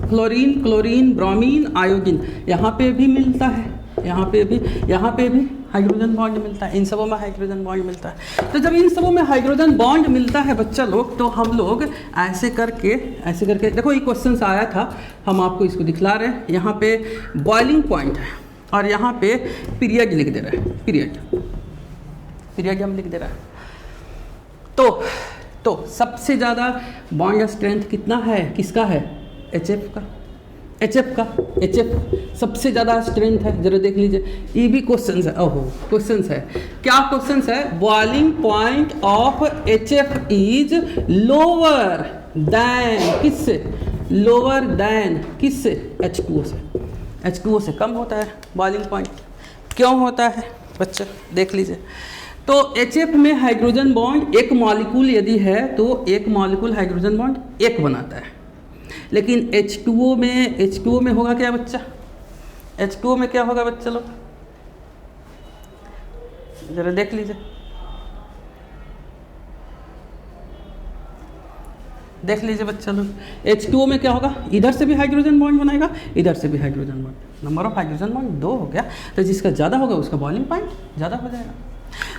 fluorine, chlorine, bromine, iodine, यहाँ पे भी मिलता है, यहाँ पे भी हाइड्रोजन बॉन्ड मिलता है, इन सबों में हाइड्रोजन बॉन्ड मिलता है। तो जब इन सबों में हाइड्रोजन बॉन्ड मिलता है बच्चा लोग, तो हम लोग ऐसे करके देखो, ये क्वेश्चन आया था, हम आपको इसको दिखला रहे हैं। यहाँ पे बॉइलिंग पॉइंट है और यहाँ पे पीरियड लिख दे रहा है, पीरियड हम लिख दे रहा है। तो सबसे ज़्यादा बॉन्ड स्ट्रेंथ कितना है, किसका है, HF का, HF सबसे ज़्यादा स्ट्रेंथ है। जरा देख लीजिए, ये भी क्वेश्चन है, ओहो क्वेश्चन है, क्या क्वेश्चन है, boiling point of HF is lower than, किससे, लोअर दैन किससे, H2O से, H2O से कम होता है बॉइलिंग पॉइंट। क्यों होता है बच्चा, देख लीजिए। तो HF में हाइड्रोजन बॉन्ड एक मॉलिक्यूल यदि है तो एक मॉलिक्यूल हाइड्रोजन बॉन्ड एक बनाता है, लेकिन H2O में होगा क्या बच्चा, H2O में क्या होगा बच्चा लोग, जरा देख लीजिए, देख लीजिए बच्चा लोग, H2O में क्या होगा, इधर से भी हाइड्रोजन बॉन्ड बनाएगा, इधर से भी hydrogen bond, number of hydrogen bond 2 हो गया। तो जिसका ज़्यादा होगा उसका बॉइलिंग पॉइंट ज़्यादा हो जाएगा।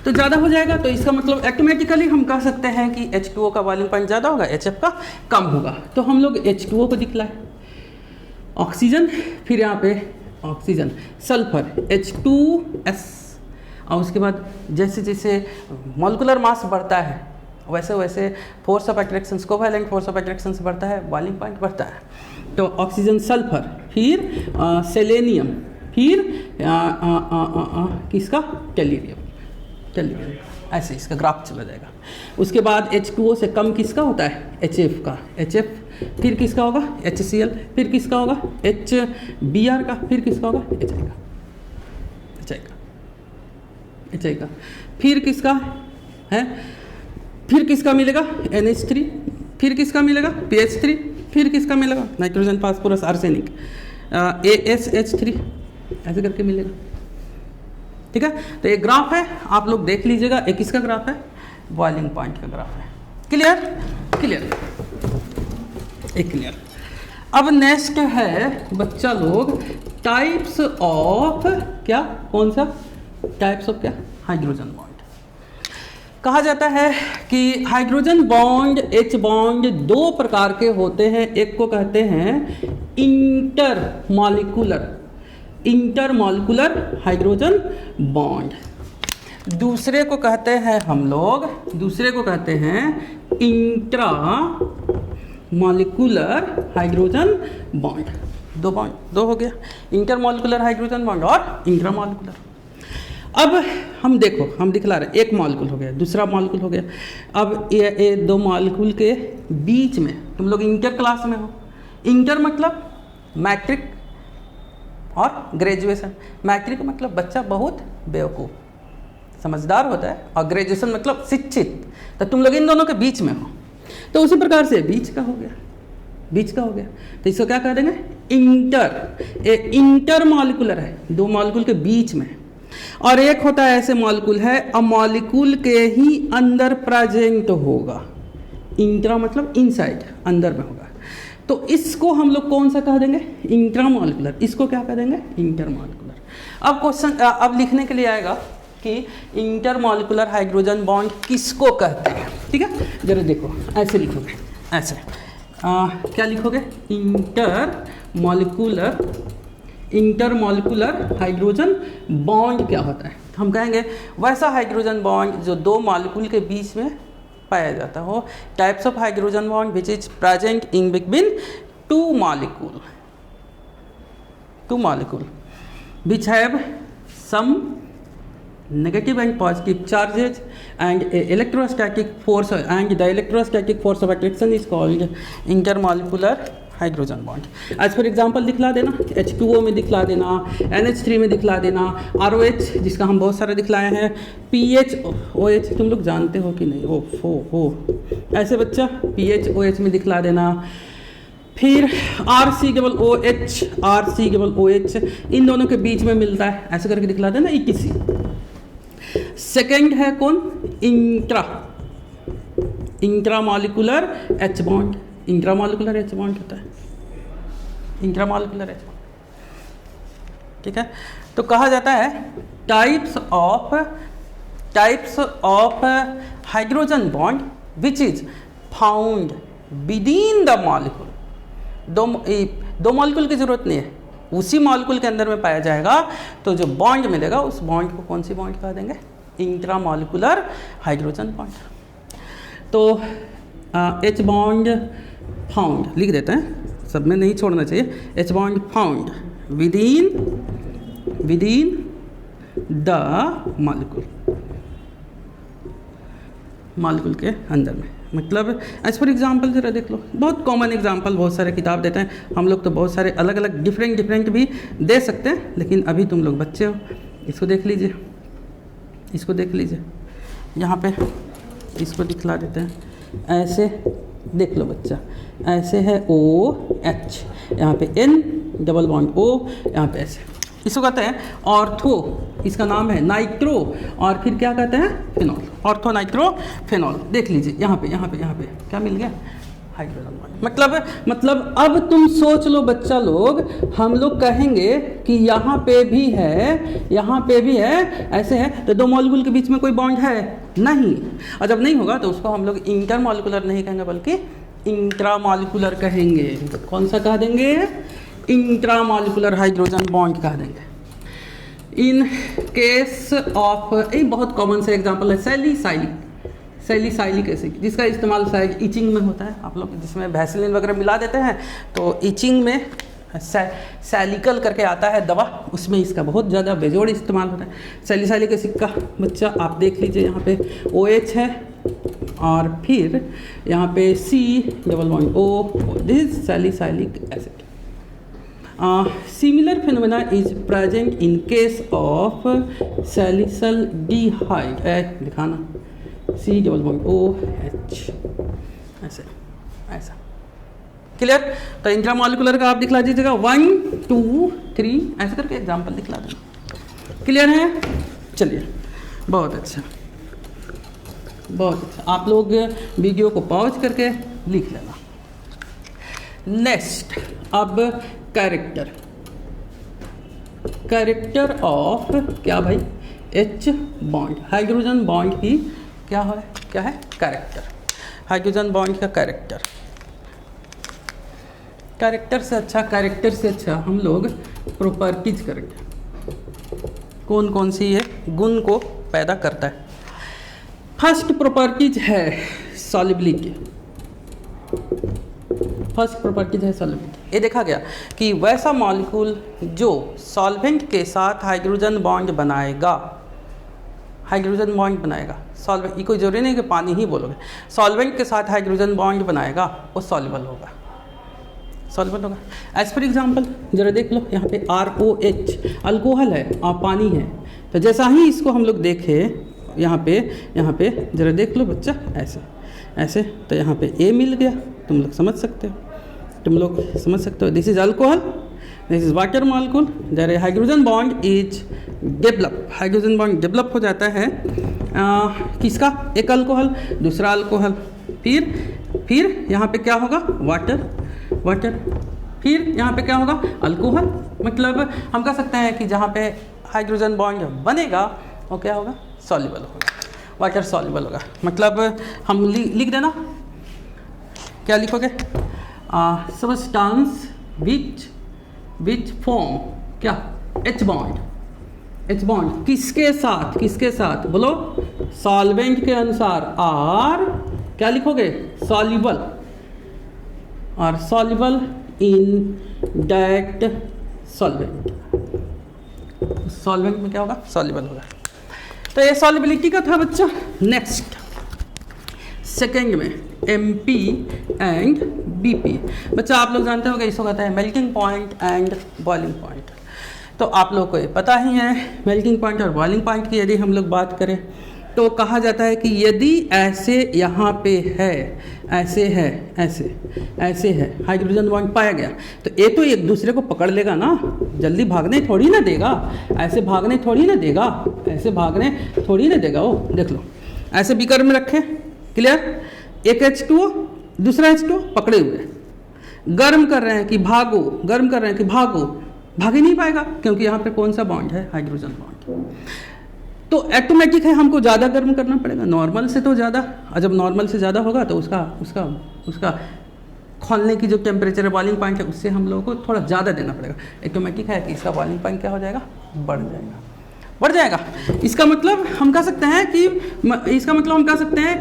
तो ज़्यादा हो जाएगा तो इसका मतलब ऑटोमेटिकली हम कह सकते हैं कि H2O का बॉइलिंग पॉइंट ज़्यादा होगा, HF का कम होगा। तो हम लोग H2O को दिखलाए, ऑक्सीजन, फिर यहाँ पे ऑक्सीजन, सल्फर H2S, और उसके बाद जैसे जैसे मॉलिक्यूलर मास बढ़ता है वैसे वैसे force of attraction, covalent force of attraction बढ़ता है, बॉइलिंग पॉइंट बढ़ता है। तो ऑक्सीजन, सल्फर, फिर सेलेनियम, फिर किसका, टेल्यूरियम, ऐसे इसका ग्राफ चला जाएगा। उसके बाद H2O से कम किसका होता है, HF का, HF, फिर किसका होगा, HCl, फिर किसका होगा, HBr का, फिर किसका होगा, HI का, फिर किसका है, फिर किसका मिलेगा, NH3, फिर किसका मिलेगा, PH3, फिर किसका मिलेगा, नाइट्रोजन, फास्फोरस, आर्सेनिक, ASH3, ऐसे करके मिलेगा। ठीक है, तो एक ग्राफ है, आप लोग देख लीजिएगा, एक किसका ग्राफ है, बॉइलिंग पॉइंट का ग्राफ है। क्लियर, एक क्लियर। अब नेक्स्ट है बच्चा लोग टाइप्स ऑफ क्या, कौन सा, टाइप्स ऑफ क्या, हाइड्रोजन बॉन्ड। कहा जाता है कि हाइड्रोजन बॉन्ड, H बॉन्ड 2 प्रकार के होते हैं। एक को कहते हैं इंटरमॉलिक्यूलर हाइड्रोजन बॉन्ड, दूसरे को कहते हैं हम लोग, इंट्रा मॉलिक्यूलर हाइड्रोजन बॉन्ड, दो हो गया, इंटर मॉलिक्यूलर हाइड्रोजन बॉन्ड और इंट्रा मॉलिक्यूलर। अब हम देखो, हम दिखला रहे एक मॉलिक्यूल हो गया, दूसरा मॉलिक्यूल हो गया। अब ये दो मॉलिक्यूल के बीच में, तुम लोग इंटर क्लास में हो, इंटर मतलब मैट्रिक और ग्रेजुएशन। मैट्रिक मतलब बच्चा बहुत बेवकूफ़ समझदार होता है, और ग्रेजुएशन मतलब शिक्षित, तो तुम लोग इन दोनों के बीच में हो। तो उसी प्रकार से बीच का हो गया, बीच का हो गया, तो इसको क्या कह देंगे, इंटर। इंटर मॉलिक्यूलर है, दो मॉलिक्यूल के बीच में। और एक होता है ऐसे मॉलिक्यूल है, अब मॉलिक्यूल के ही अंदर प्रेजेंट होगा, इंट्रा मतलब इनसाइड, अंदर में होगा, तो इसको हम लोग कौन सा कह देंगे, इंट्रा मॉलिक्यूलर। इसको क्या कह देंगे, इंटर मॉलिक्यूलर। अब क्वेश्चन अब लिखने के लिए आएगा कि इंटर मॉलिक्यूलर हाइड्रोजन बॉन्ड किसको कहते हैं, ठीक है। जरा देखो, ऐसे लिखोगे, ऐसे क्या लिखोगे, इंटर मॉलिक्यूलर हाइड्रोजन बॉन्ड क्या होता है। हम कहेंगे वैसा हाइड्रोजन बॉन्ड जो दो मॉलिक्यूल के बीच में पाया जाता हो। Types of hydrogen bond which is present in between two molecule which have some negative and positive charges and electrostatic force, and the electrostatic force of attraction is called intermolecular hydrogen bond. As for example दिखला देना, H2O में दिखला देना, NH3 में दिखला देना, ROH जिसका हम बहुत सारे दिखलाए हैं, PHOH तुम लोग जानते हो कि नहीं, हो ऐसे बच्चा PHOH में दिखला देना। फिर RCOOH इन दोनों के बीच में मिलता है, ऐसे करके दिखला देना ETC। सेकेंड है कौन, intra molecular H bond, intra molecular H bond होता है, इंट्रा मॉलिक्यूलर H बॉन्ड, ठीक है। तो कहा जाता है types of hydrogen bond which is found within the molecule. दो मॉलिक्यूल की जरूरत नहीं है, उसी मॉलिक्यूल के अंदर में पाया जाएगा, तो जो बॉन्ड मिलेगा उस बॉन्ड को कौन सी बॉन्ड कह देंगे, इंट्रा मॉलिक्यूलर हाइड्रोजन बॉन्ड। तो H बॉन्ड फाउंड लिख देते हैं, सब में नहीं छोड़ना चाहिए। H bond found within the molecule के अंदर में, मतलब एज फॉर एग्जाम्पल जरा देख लो, बहुत कॉमन एग्जाम्पल, बहुत सारे किताब देते हैं, हम लोग तो बहुत सारे अलग अलग डिफरेंट भी दे सकते हैं, लेकिन अभी तुम लोग बच्चे हो। इसको देख लीजिए, इसको देख लीजिए, यहाँ पे इसको दिखला देते हैं, ऐसे देख लो बच्चा, ऐसे है OH, यहाँ पे N डबल बॉन्ड O, यहाँ पे ऐसे, इसको कहते हैं ऑर्थो, इसका नाम है नाइट्रो, और फिर क्या कहते हैं, फिनॉल, ऑर्थो नाइट्रो फिनॉल। देख लीजिए यहाँ पे क्या मिल गया, हाइड्रोजन बॉन्ड। मतलब अब तुम सोच लो बच्चा लोग, हम लोग कहेंगे कि यहाँ पे भी है, ऐसे है, तो दो मॉलिक्यूल के बीच में कोई बॉन्ड है नहीं, और जब नहीं होगा तो उसको हम लोग इंटर मॉलिक्यूलर नहीं कहेंगे बल्कि इंट्रा मॉलिक्यूलर कहेंगे। कौन सा कह देंगे, इंट्रा मॉलिक्यूलर हाइड्रोजन बॉन्ड कह देंगे। इन केस ऑफ, एक बहुत कॉमन से एग्जांपल है सैलिसाइलिक एसिड, जिसका इस्तेमाल शायद ईचिंग में होता है। आप लोग जिसमें वैसलीन वगैरह मिला देते हैं, तो ईचिंग में सैलिकल करके आता है दवा, उसमें इसका बहुत ज़्यादा बेजोड़ इस्तेमाल होता है। सैलिसाइलिक एसिड का बच्चा आप देख लीजिए, यहाँ पे OH है, और फिर यहाँ पे C double bond O, this salicylic acid. Similar phenomena is present in case of salicylaldehyde, दिखाना C डबल बॉन्ड OH, ऐसे ऐसा, क्लियर। तो इंट्रामॉलिक्यूलर का आप दिखला दीजिएगा 1 2 3 ऐसे करके एग्जांपल दिखला देना, क्लियर है। चलिए, बहुत अच्छा। आप लोग वीडियो को पॉज करके लिख लेना। नेक्स्ट, अब कैरेक्टर ऑफ क्या भाई, H बॉन्ड, हाइड्रोजन बॉन्ड की क्या है कैरेक्टर, हाइड्रोजन बॉन्ड का कैरेक्टर से अच्छा हम लोग प्रॉपर्टीज करेंगे, कौन सी ये गुण को पैदा करता है। फर्स्ट प्रॉपर्टीज है सॉल्युबिलिटी, फर्स्ट प्रॉपर्टीज है सॉल्वेबिलिटी। ये देखा गया कि वैसा मॉलिक्यूल जो सॉल्वेंट के साथ हाइड्रोजन बॉन्ड बनाएगा, हाइड्रोजन बॉन्ड बनाएगा, सॉल्वेंट, ये कोई जरूरी नहीं कि पानी ही बोलोगे, सॉल्वेंट के साथ हाइड्रोजन बॉन्ड बनाएगा वो सॉल्युबल होगा, सॉल्युबल होगा। एज फॉर एग्जांपल जरा देख लो, यहाँ पे ROH अल्कोहल है और पानी है, तो जैसा ही इसको हम लोग देखें यहाँ पे जरा देख लो बच्चा, ऐसे ऐसे, तो यहाँ पे A मिल गया, तुम लोग समझ सकते हो, this is alcohol, this is water molecule, there a hydrogen bond is develop, hydrogen bond develop हो जाता है किसका, एक अल्कोहल दूसरा अल्कोहल, फिर यहाँ पे क्या होगा, वाटर, फिर यहाँ पे क्या होगा, अल्कोहल। मतलब हम कह सकते हैं कि जहाँ पे हाइड्रोजन बॉन्ड बनेगा वो क्या होगा, सॉल्युबल होगा, वाटर सॉल्युबल होगा। मतलब हम लिख देना, क्या लिखोगे, सबस्टेंस विच फॉर्म क्या, H बॉन्ड किसके साथ बोलो, सॉल्वेंट के अनुसार, और क्या लिखोगे, सॉल्युबल, और सॉल्युबल इन दैट सॉल्वेंट में क्या होगा, सॉल्युबल होगा। तो ये सॉल्युबिलिटी का था बच्चा। नेक्स्ट सेकेंड में MP एंड BP। बच्चा आप लोग जानते हो कि इसको कहते हैं melting point and boiling point. तो आप लोग को ये पता ही है, मेल्टिंग पॉइंट और बॉइलिंग पॉइंट की यदि हम लोग बात करें तो कहा जाता है कि यदि ऐसे यहाँ पे है, ऐसे है हाइड्रोजन बॉन्ड पाया गया, तो ये तो एक दूसरे को पकड़ लेगा ना, जल्दी भागने थोड़ी ना देगा, ऐसे भागने थोड़ी ना देगा वो। देख लो ऐसे बीकर में रखे, क्लियर, एक H2O दूसरा H2O पकड़े हुए, गर्म कर रहे हैं कि भागो, भाग ही नहीं पाएगा क्योंकि यहाँ पे कौन सा बॉन्ड है, हाइड्रोजन बॉन्ड। तो ऑटोमेटिक है हमको ज़्यादा गर्म करना पड़ेगा, नॉर्मल से तो ज़्यादा, और जब नॉर्मल से ज़्यादा होगा तो उसका खोलने की जो टेम्परेचर है, बॉइलिंग पॉइंट है, उससे हम लोगों को थोड़ा ज़्यादा देना पड़ेगा। ऑटोमेटिक है कि इसका बॉइलिंग पॉइंट क्या हो जाएगा, बढ़ जाएगा। इसका मतलब हम कह सकते हैं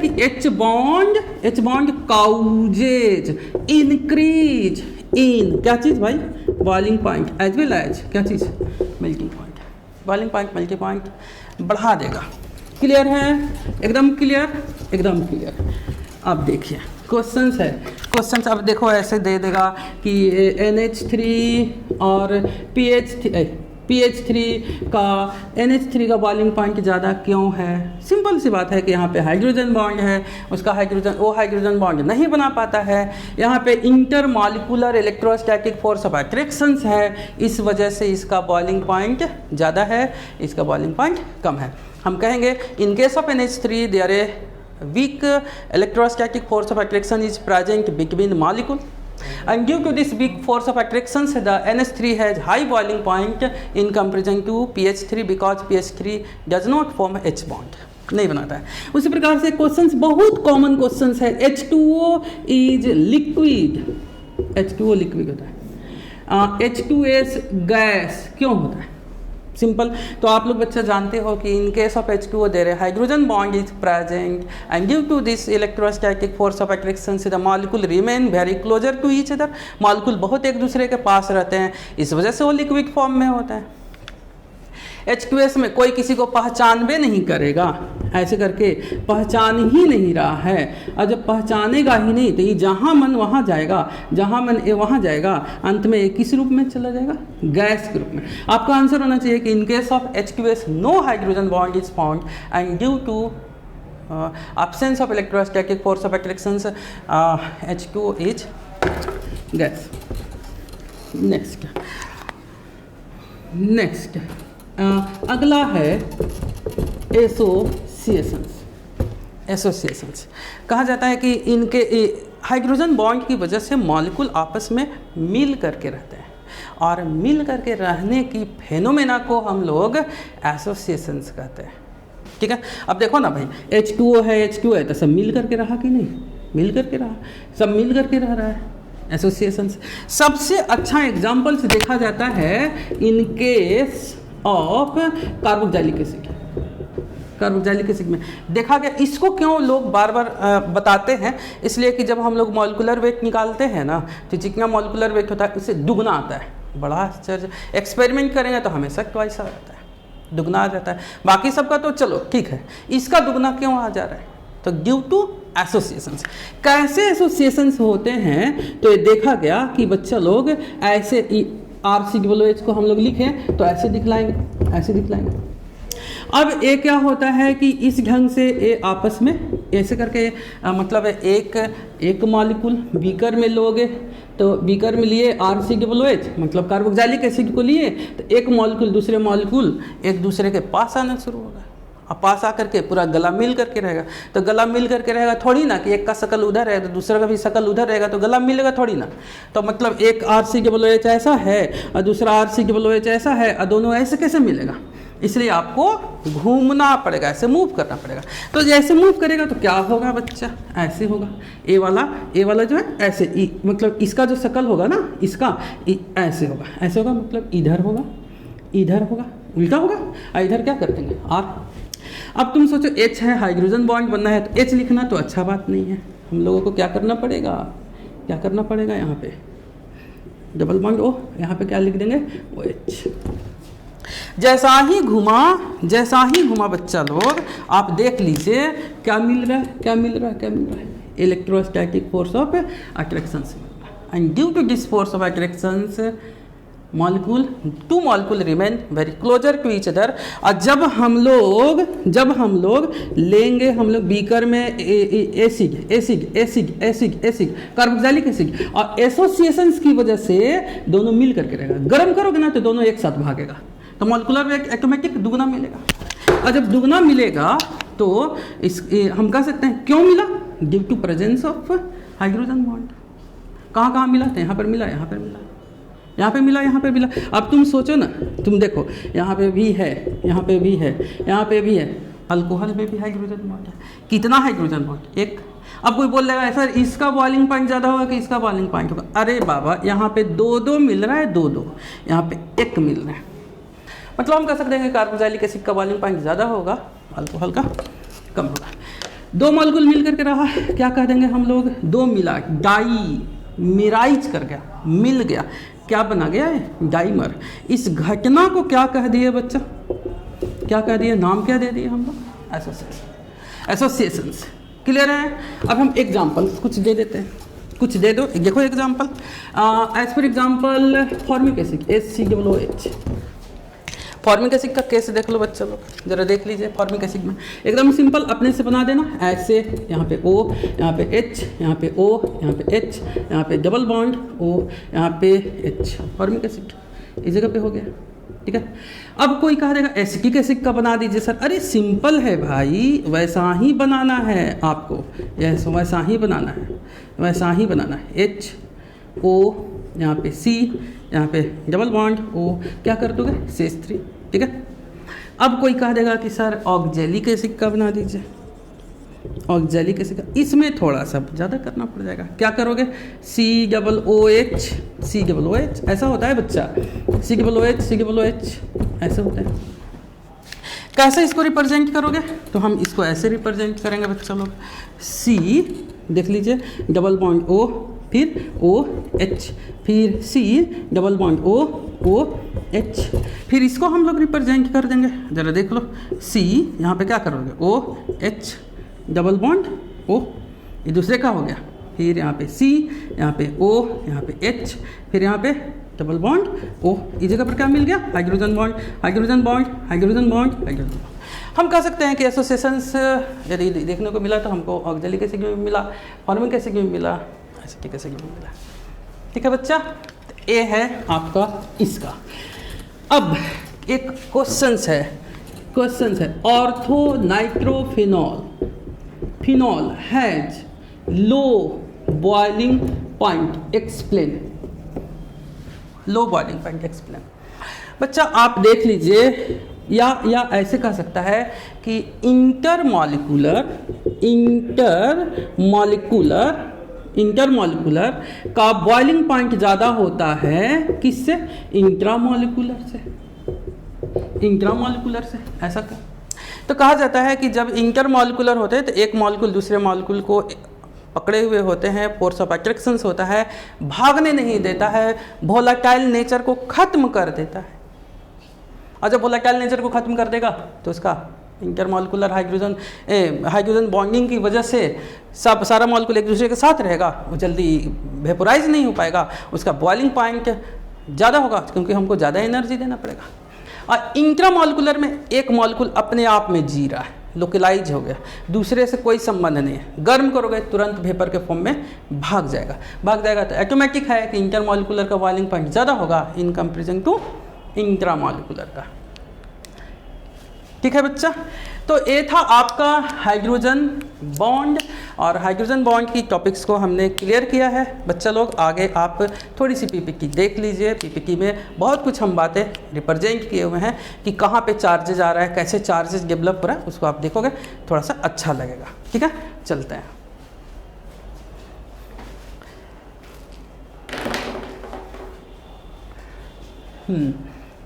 कि H bond causes increase in क्या चीज़ भाई, boiling point as well as क्या चीज़, melting point. Boiling point melting point बढ़ा देगा। क्लियर है, एकदम क्लियर। अब देखिए क्वेश्चंस अब देखो ऐसे दे देगा कि NH3 और PH3 का NH3 का बॉइलिंग पॉइंट ज़्यादा क्यों है। सिंपल सी बात है कि यहाँ पे हाइड्रोजन बॉन्ड है, वो हाइड्रोजन बॉन्ड नहीं बना पाता है। यहाँ पे inter molecular electrostatic force of attractions है, इस वजह से इसका बॉइलिंग पॉइंट ज़्यादा है, इसका बॉइलिंग पॉइंट कम है। हम कहेंगे in case of NH3 there a weak electrostatic force of attraction is present between molecule, and due to this weak force of attractions the NH3 has high boiling point in comparison to PH3 because PH3 does not form H bond, नहीं बनाता है। उसी प्रकार से questions बहुत common questions है, H2O is liquid, H2O liquid होता है, H2S गैस क्यों होता है, सिंपल। तो आप लोग बच्चा जानते हो कि in case of H2O there hydrogen bond is present and due to this electrostatic force of attraction the molecule remain very closer to each other, molecule बहुत एक दूसरे के पास रहते हैं, इस वजह से वो लिक्विड फॉर्म में होता है। H2S में कोई किसी को पहचान भी नहीं करेगा, ऐसे करके पहचान ही नहीं रहा है, और जब पहचानेगा ही नहीं तो ये जहाँ मन वहाँ जाएगा, अंत में किस रूप में चला जाएगा, गैस के रूप में। आपका आंसर होना चाहिए कि in case of H2S no hydrogen bond is found and due to absence of electrostatic force of attractions H2O is gas. Next अगला है एसोसिएशंस। कहा जाता है कि इनके हाइड्रोजन बॉन्ड की वजह से मॉलिक्यूल आपस में मिल करके रहते हैं, और मिल करके रहने की फेनोमेना को हम लोग एसोसिएशंस कहते हैं। ठीक है, अब देखो ना भाई, H2O है तो सब मिल करके रहा कि नहीं, मिल करके रहा, सब मिल करके रह रहा है। एसोसिएशंस सबसे अच्छा एग्जाम्पल्स देखा जाता है इन case of carboxylic acid. Carboxylic acid में देखा गया। इसको क्यों लोग बार बार बताते हैं, इसलिए कि जब हम लोग मॉलिक्यूलर वेट निकालते हैं ना, तो जितना मॉलिक्यूलर वेट होता है उससे दुगना आता है। बड़ा आश्चर्य, एक्सपेरिमेंट करेंगे तो हमेशा ट्वाइस आता है, दुगना आ जाता है। बाकी सबका तो चलो ठीक है, इसका दुगना क्यों आ जा रहा है? तो ड्यू टू एसोसिएशंस। कैसे एसोसिएशंस होते हैं? तो ये देखा गया कि बच्चा लोग ऐसे RCOOH को हम लोग लिखें तो ऐसे दिखलाएंगे, ऐसे दिखलाएंगे। अब ये क्या होता है कि इस ढंग से ये आपस में ऐसे करके मतलब एक मॉलिक्यूल बीकर में लोगे तो बीकर में लिए RCOOH मतलब कार्बोक्सिलिक एसिड को लिए, तो एक मॉलिक्यूल दूसरे मॉलिक्यूल एक दूसरे के पास आना शुरू होगा, और पास आकर के पूरा गला मिल करके रहेगा। तो गला मिल करके रहेगा थोड़ी ना कि एक का शकल उधर है तो दूसरा का भी शकल उधर रहेगा, तो गला मिलेगा थोड़ी ना। तो मतलब एक RCOOH ऐसा है और दूसरा RCOOH ऐसा है, और दोनों ऐसे कैसे मिलेगा? इसलिए आपको घूमना पड़ेगा, ऐसे मूव करना पड़ेगा। तो जैसे मूव करेगा तो क्या होगा बच्चा? ऐसे होगा। ए वाला जो है ऐसे मतलब इसका जो शकल होगा ना, इसका ऐसे होगा, ऐसे होगा, मतलब इधर होगा, इधर होगा, उल्टा होगा, और इधर क्या कर देंगे R। अब तुम सोचो H है, हाइड्रोजन बॉन्ड बनना है तो H लिखना तो अच्छा बात नहीं है। हम लोगों को क्या करना पड़ेगा? क्या करना पड़ेगा? यहाँ पे डबल बॉन्ड O, यहाँ पे क्या लिख देंगे? OH। जैसा ही घुमा बच्चा लोग, आप देख लीजिए क्या मिल रहा है, क्या मिल रहा है, क्या मिल रहा है? इलेक्ट्रोस्टैटिक फोर्स ऑफ अट्रैक्शन से मिल रहा है। And due to this force of attraction two molecule remain very closer to each other. और जब हम लोग लेंगे हम लोग बीकर में एसिड कार्बोक्सिलिक एसिड, और एसोसिएशंस की वजह से दोनों मिल करके रहेगा। गर्म करोगे ना तो दोनों एक साथ भागेगा, तो मॉलिक्यूलर वेट ऑटोमेटिक दुगना मिलेगा। और जब दुगना मिलेगा तो हम कह सकते हैं क्यों मिला? Due to presence of hydrogen bond. कहाँ मिला था? यहाँ पर मिला, यहाँ पर मिला, यहाँ पे मिला, यहाँ पे मिला। अब तुम सोचो ना, तुम देखो यहाँ पे भी है, यहाँ पे भी है, यहाँ पे भी है, अल्कोहल में भी हाइड्रोजन बॉन्ड है। कितना हाइड्रोजन बॉन्ड? एक। अब कोई बोल रहा है सर इसका बॉइलिंग पॉइंट ज़्यादा होगा कि इसका बॉइलिंग पॉइंट होगा? अरे बाबा, यहाँ पे दो मिल रहा है, दो, यहाँ पे एक मिल रहा है। मतलब हम कह सकते हैं कि कार्बोक्सिलिक एसिड का बॉइलिंग पॉइंट ज़्यादा होगा, अल्कोहल का कम होगा। दो मॉलिक्यूल मिल करके रहा, क्या कह देंगे हम लोग? दो मिला, डाइमेराइज कर गया, मिल गया, क्या बना गया है? डाइमर। इस घटना को क्या कह दिए बच्चा? क्या कह दिए? नाम क्या दे दिए हम लोग? एसोसिएशंस। क्लियर है? अब हम एग्जाम्पल कुछ दे देते हैं, कुछ दे दो। देखो example, as per example formic acid HCOOH। Formic acid का केस देख लो बच्चा लोग, जरा देख लीजिए। फॉर्मिक एसिड में एकदम सिंपल अपने से बना देना, ऐसे यहाँ पे O, यहाँ पे H, यहाँ पे O, यहाँ पे H, यहाँ पे डबल बॉन्ड O, यहाँ पे H। फॉर्मिक एसिड इस जगह पे हो गया, ठीक है। अब कोई कह देगा एसिटिक एसिड का बना दीजिए सर। अरे सिंपल है भाई, वैसा ही बनाना है आपको, यस वैसा ही बनाना है, वैसा ही बनाना है। H O, यहाँ पे C, यहाँ पे डबल बॉन्ड O, क्या कर दोगे? CH3, ठीक है। अब कोई कह देगा कि सर ऑक्जेलिक एसिड का बना दीजिए, ऑक्जेलिक एसिड का, इसमें थोड़ा सा ज़्यादा करना पड़ जाएगा। क्या करोगे? COOH, COOH ऐसा होता है बच्चा, COOH ऐसा होता है। कैसे इसको रिप्रेजेंट करोगे? तो हम इसको ऐसे रिप्रेजेंट करेंगे बच्चा लोग, C देख लीजिए, डबल बॉन्ड O, फिर OH, फिर C डबल बॉन्ड OH, फिर इसको हम लोग रिप्रेजेंट कर देंगे। जरा देख लो, C यहाँ पे क्या करोगे? OH डबल बॉन्ड O, ये दूसरे का हो गया। फिर यहाँ पे C, यहाँ पे O, यहाँ पे H, फिर यहाँ पे डबल बॉन्ड O। इस जगह पर क्या मिल गया? Hydrogen bond, hydrogen bond, hydrogen bond, hydrogen bond. हम कह सकते हैं कि एसोसिएशंस यदि देखने को मिला तो हमको ऑक्जेलिक एसिड में मिला, फॉर्मिक एसिड में मिला, एसिटिक एसिड में मिला। ठीक है बच्चा, ये है आपका इसका। अब एक क्वेश्चंस है, ortho nitrophenol, phenol has low boiling point, explain. Low boiling point explain. बच्चा आप देख लीजिए, या ऐसे कह सकता है कि इंटरमॉलिक्यूलर का बॉइलिंग पॉइंट ज़्यादा होता है किससे? इंट्रामॉलिक्यूलर से, ऐसा क्या? तो कहा जाता है कि जब इंटरमॉलिक्यूलर होते हैं तो एक मॉलिक्यूल दूसरे मॉलिक्यूल को पकड़े हुए होते हैं, फोर्स ऑफ अट्रैक्शन होता है, भागने नहीं देता है, वोलेटाइल नेचर को खत्म कर देता है। और जब वोलेटाइल नेचर को खत्म कर देगा तो उसका इंटरमॉलिक्यूलर हाइड्रोजन बॉन्डिंग की वजह से सारा मॉलिक्यूल एक दूसरे के साथ रहेगा, वो जल्दी वेपोराइज नहीं हो पाएगा, उसका बॉइलिंग पॉइंट ज़्यादा होगा क्योंकि हमको ज़्यादा एनर्जी देना पड़ेगा। और इंट्रामॉलिक्यूलर में एक मॉलिक्यूल अपने आप में जी रहा है, लोकलाइज हो गया, दूसरे से कोई संबंध नहीं है, गर्म करोगे तुरंत वेपर के फॉर्म में भाग जाएगा। तो ऑटोमेटिक है कि इंटरमॉलिक्यूलर का बॉइलिंग पॉइंट ज़्यादा होगा इन कंपेरिजन टू इंट्रामॉलिक्यूलर का। ठीक है बच्चा, तो ये था आपका हाइड्रोजन बॉन्ड, और हाइड्रोजन बॉन्ड की टॉपिक्स को हमने क्लियर किया है। बच्चा लोग आगे आप थोड़ी सी पीपीटी देख लीजिए, पीपीटी में बहुत कुछ हम बातें रिप्रेजेंट किए हुए हैं कि कहाँ पे चार्जेज आ रहा है, कैसे चार्जेस डेवलप हो रहा है, उसको आप देखोगे थोड़ा सा अच्छा लगेगा। ठीक है, चलते हैं।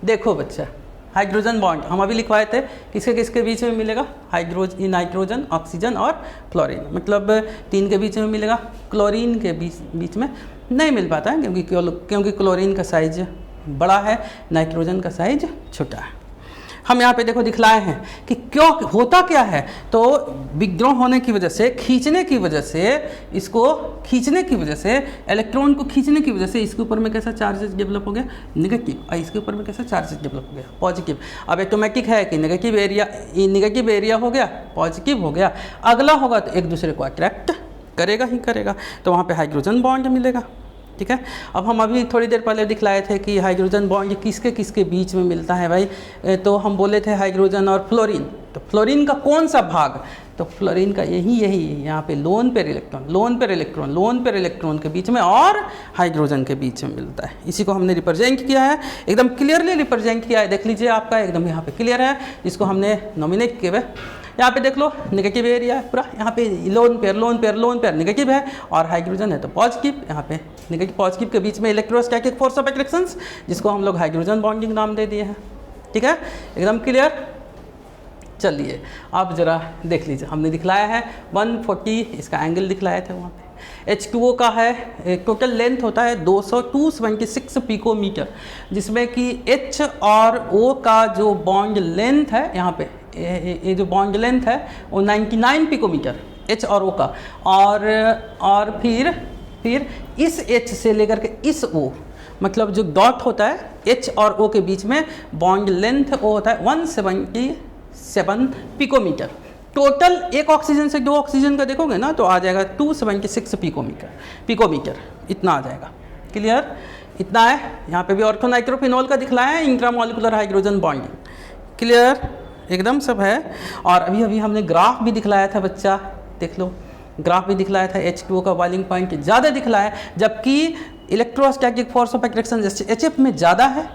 देखो बच्चा, हाइड्रोजन बॉन्ड हम अभी लिखवाए थे, किसके किसके बीच में मिलेगा, नाइट्रोजन, ऑक्सीजन और क्लोरीन, मतलब 3 के बीच में मिलेगा। क्लोरीन के बीच में नहीं मिल पाता है क्योंकि क्लोरीन का साइज बड़ा है, नाइट्रोजन का साइज छोटा है। हम यहाँ पे देखो दिखलाए हैं कि क्यों होता क्या है, तो विद्रोह होने की वजह से, खींचने की वजह से, इलेक्ट्रॉन को खींचने की वजह से इसके ऊपर में कैसा चार्जेस डेवलप हो गया, नेगेटिव, और इसके ऊपर में कैसा चार्जेस डेवलप हो गया, पॉजिटिव। अब ऑटोमेटिक है कि नेगेटिव एरिया हो गया, पॉजिटिव हो गया, अगला होगा तो एक दूसरे को अट्रैक्ट करेगा ही करेगा, तो वहाँ पर हाइड्रोजन बॉन्ड मिलेगा। ठीक है, अब हम अभी थोड़ी देर पहले दिखलाए थे कि हाइड्रोजन बॉन्ड किसके किसके बीच में मिलता है भाई, तो हम बोले थे हाइड्रोजन और फ्लोरीन। तो फ्लोरीन का कौन सा भाग, तो फ्लोरीन का यही यहाँ पे लोन पेयर इलेक्ट्रॉन के बीच में और हाइड्रोजन के बीच में मिलता है। इसी को हमने रिप्रेजेंट किया है, एकदम क्लियरली रिप्रेजेंट किया है। देख लीजिए आपका एकदम यहाँ पे क्लियर है, जिसको हमने नॉमिनेट किया है। यहाँ पे देख लो नेगेटिव एरिया है पूरा, यहाँ पे लोन पेयर नेगेटिव है और हाइड्रोजन है तो पॉजिटिव। यहाँ पे नेगेटिव पॉजिटिव के बीच में इलेक्ट्रोस्टैटिक फोर्स ऑफ अट्रैक्शन, जिसको हम लोग हाइड्रोजन बॉन्डिंग नाम दे दिए हैं। ठीक है, एकदम क्लियर। चलिए आप जरा देख लीजिए, हमने दिखलाया है 140 इसका एंगल दिखलाया था वहाँ पे। H2O का है, टोटल लेंथ होता है 226 पिकोमीटर, जिसमें कि H और O का जो बॉन्ड लेंथ है, यहाँ पे ये जो बॉन्ड लेंथ है वो 99 पिकोमीटर H और O का, और फिर इस H से लेकर के इस O, मतलब जो डॉट होता है H और O के बीच में बॉन्ड लेंथ वो होता है 177 पिकोमीटर। टोटल एक ऑक्सीजन से 2 ऑक्सीजन का देखोगे ना तो आ जाएगा 276 पिकोमीटर, इतना आ जाएगा। क्लियर, इतना है। यहाँ पे भी ऑर्थोनाइट्रोफिनॉल का दिखलाया है, इंट्रामॉलिक्यूलर हाइड्रोजन बॉन्डिंग। क्लियर, एकदम सब है। और अभी हमने ग्राफ भी दिखलाया था बच्चा, देख लो ग्राफ भी दिखलाया था। H2O का बॉइलिंग पॉइंट ज़्यादा दिखलाया, जबकि इलेक्ट्रोस्टैटिक फोर्स ऑफ अट्रैक्शन जैसे HF में ज़्यादा है,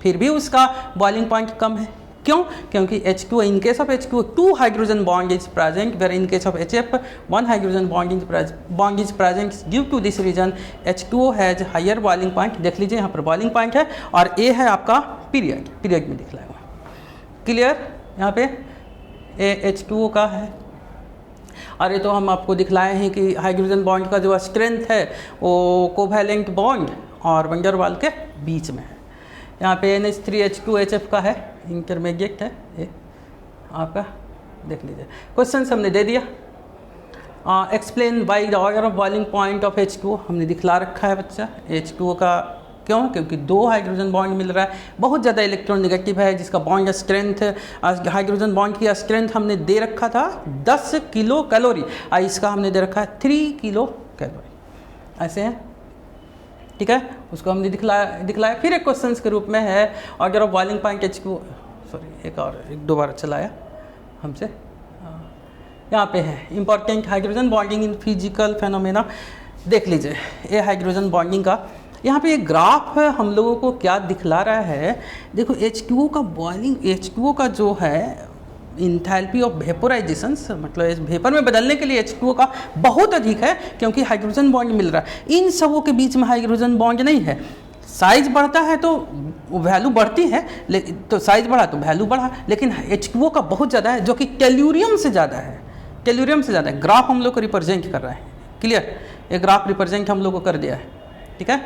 फिर भी उसका बॉइलिंग पॉइंट कम है। क्यों? क्योंकि H2O, in case of H2O 2 hydrogen bond is present, where in case of HF 1 hydrogen bond is present. Due to this reason H2O has higher boiling point। देख लीजिए यहाँ पर बॉइलिंग पॉइंट है और A है आपका पीरियड में दिखलाया हुआ। क्लियर, यहाँ पे H2O का है। और ये तो हम आपको दिखलाए हैं कि हाइड्रोजन बॉन्ड का जो स्ट्रेंथ है वो कोवैलेंट बॉन्ड और वैन डर वाल्स के बीच में है। यहाँ पे NH3H2HF का है, इंटरमीडिएट है ये आपका, देख लीजिए। क्वेश्चन हमने दे दिया। Explain by the order of boiling point of H2O, हमने दिखला रखा है बच्चा। H2O का क्यों? क्योंकि 2 हाइड्रोजन बॉन्ड मिल रहा है, बहुत ज़्यादा इलेक्ट्रॉन नेगेटिव है, जिसका बॉन्ड स्ट्रेंथ, हाइड्रोजन बॉन्ड की स्ट्रेंथ हमने दे रखा था 10 किलो कैलोरी, इसका हमने दे रखा है 3 किलो कैलोरी, ऐसे है। ठीक है, उसको हमने दिखलाया। फिर एक क्वेश्चन के रूप में है order of boiling point H2O, sorry एक दो बार चलाया हमसे। यहाँ पे है important hydrogen bonding in physical phenomena. देख लीजिए ये हाइड्रोजन बॉन्डिंग का यहाँ पे एक ग्राफ हम लोगों को क्या दिखला रहा है। देखो H2O का बॉइलिंग, H2O का जो है इंथैल्पी ऑफ वेपोराइजेशन, मतलब वेपर में बदलने के लिए H2O का बहुत अधिक है, क्योंकि हाइड्रोजन बॉन्ड मिल रहा है। इन सबों के बीच में हाइड्रोजन बॉन्ड नहीं है, साइज बढ़ता है तो वैल्यू बढ़ती है, लेकिन तो साइज बढ़ा तो वैल्यू बढ़ा, लेकिन H2O का बहुत ज़्यादा है जो कि टेल्यूरियम से ज़्यादा है, टेल्यूरियम से ज़्यादा है। ग्राफ हम लोग को रिप्रेजेंट कर रहा है, क्लियर, ये ग्राफ रिप्रेजेंट हम लोग को कर दिया है, ठीक है।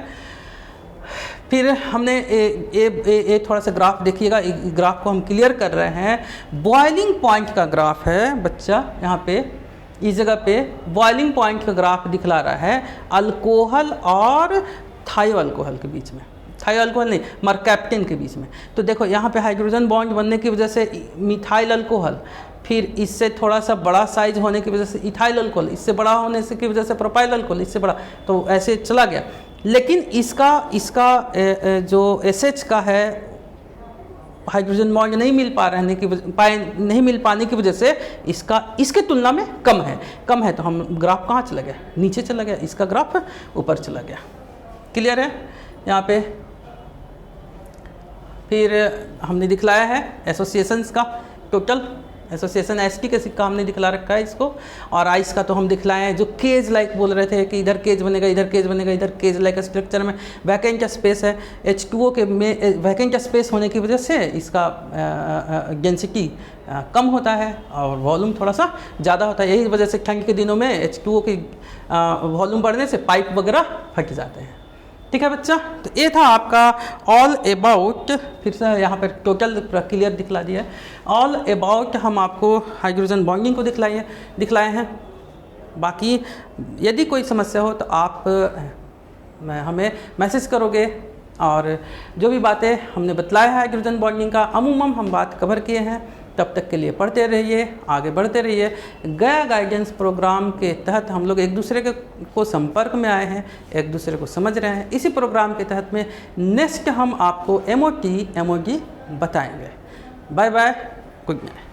फिर हमने थोड़ा सा ग्राफ देखिएगा, ग्राफ को हम क्लियर कर रहे हैं। बॉइलिंग पॉइंट का ग्राफ है बच्चा, यहाँ पे इस जगह पे बॉइलिंग पॉइंट का ग्राफ दिखला रहा है अल्कोहल और थायो अल्कोहल के बीच में, थायो अल्कोहल नहीं, मरकैप्टेन के बीच में। तो देखो यहाँ पे हाइड्रोजन बॉन्ड बनने की वजह से मिथाइल अल्कोहल, फिर इससे थोड़ा सा बड़ा साइज होने की वजह से इथाइल अल्कोहल, इससे बड़ा होने से की वजह से प्रोपाइल अल्कोहल, इससे बड़ा, तो ऐसे चला गया। लेकिन इसका जो SH का है हाइड्रोजन बॉन्ड नहीं मिल पाने की वजह से इसके तुलना में कम है, तो हम ग्राफ कहाँ चला गया, नीचे चला गया, इसका ग्राफ ऊपर चला गया, क्लियर है यहाँ पे। फिर हमने दिखलाया है एसोसिएशंस का टोटल, एसोसिएशन एसटी का सिक्का हमने दिखला रखा है इसको, और आइस का तो हम दिखलाए हैं जो केज लाइक बोल रहे थे कि इधर केज बनेगा, इधर केज बनेगा, इधर केज लाइक स्ट्रक्चर में वैकेंट स्पेस है। H2O के में वैकेंट स्पेस होने की वजह से इसका डेंसिटी कम होता है और वॉल्यूम थोड़ा सा ज़्यादा होता है। यही वजह से ठंड के दिनों में H2O की वॉल्यूम बढ़ने से पाइप वगैरह फट जाते हैं, ठीक है बच्चा। तो ये था आपका ऑल अबाउट, फिर से यहाँ पर टोटल क्लियर दिखला दिया है। ऑल अबाउट हम आपको हाइड्रोजन बॉन्डिंग को दिखलाए हैं। बाकी यदि कोई समस्या हो तो आप हमें मैसेज करोगे, और जो भी बातें हमने बतलाया है हाइड्रोजन बॉन्डिंग का अमूमन हम बात कवर किए हैं। तब तक के लिए पढ़ते रहिए, आगे बढ़ते रहिए। गया गाइडेंस प्रोग्राम के तहत हम लोग एक दूसरे को संपर्क में आए हैं, एक दूसरे को समझ रहे हैं। इसी प्रोग्राम के तहत में नेक्स्ट हम आपको MOT बताएंगे। Bye bye, good night.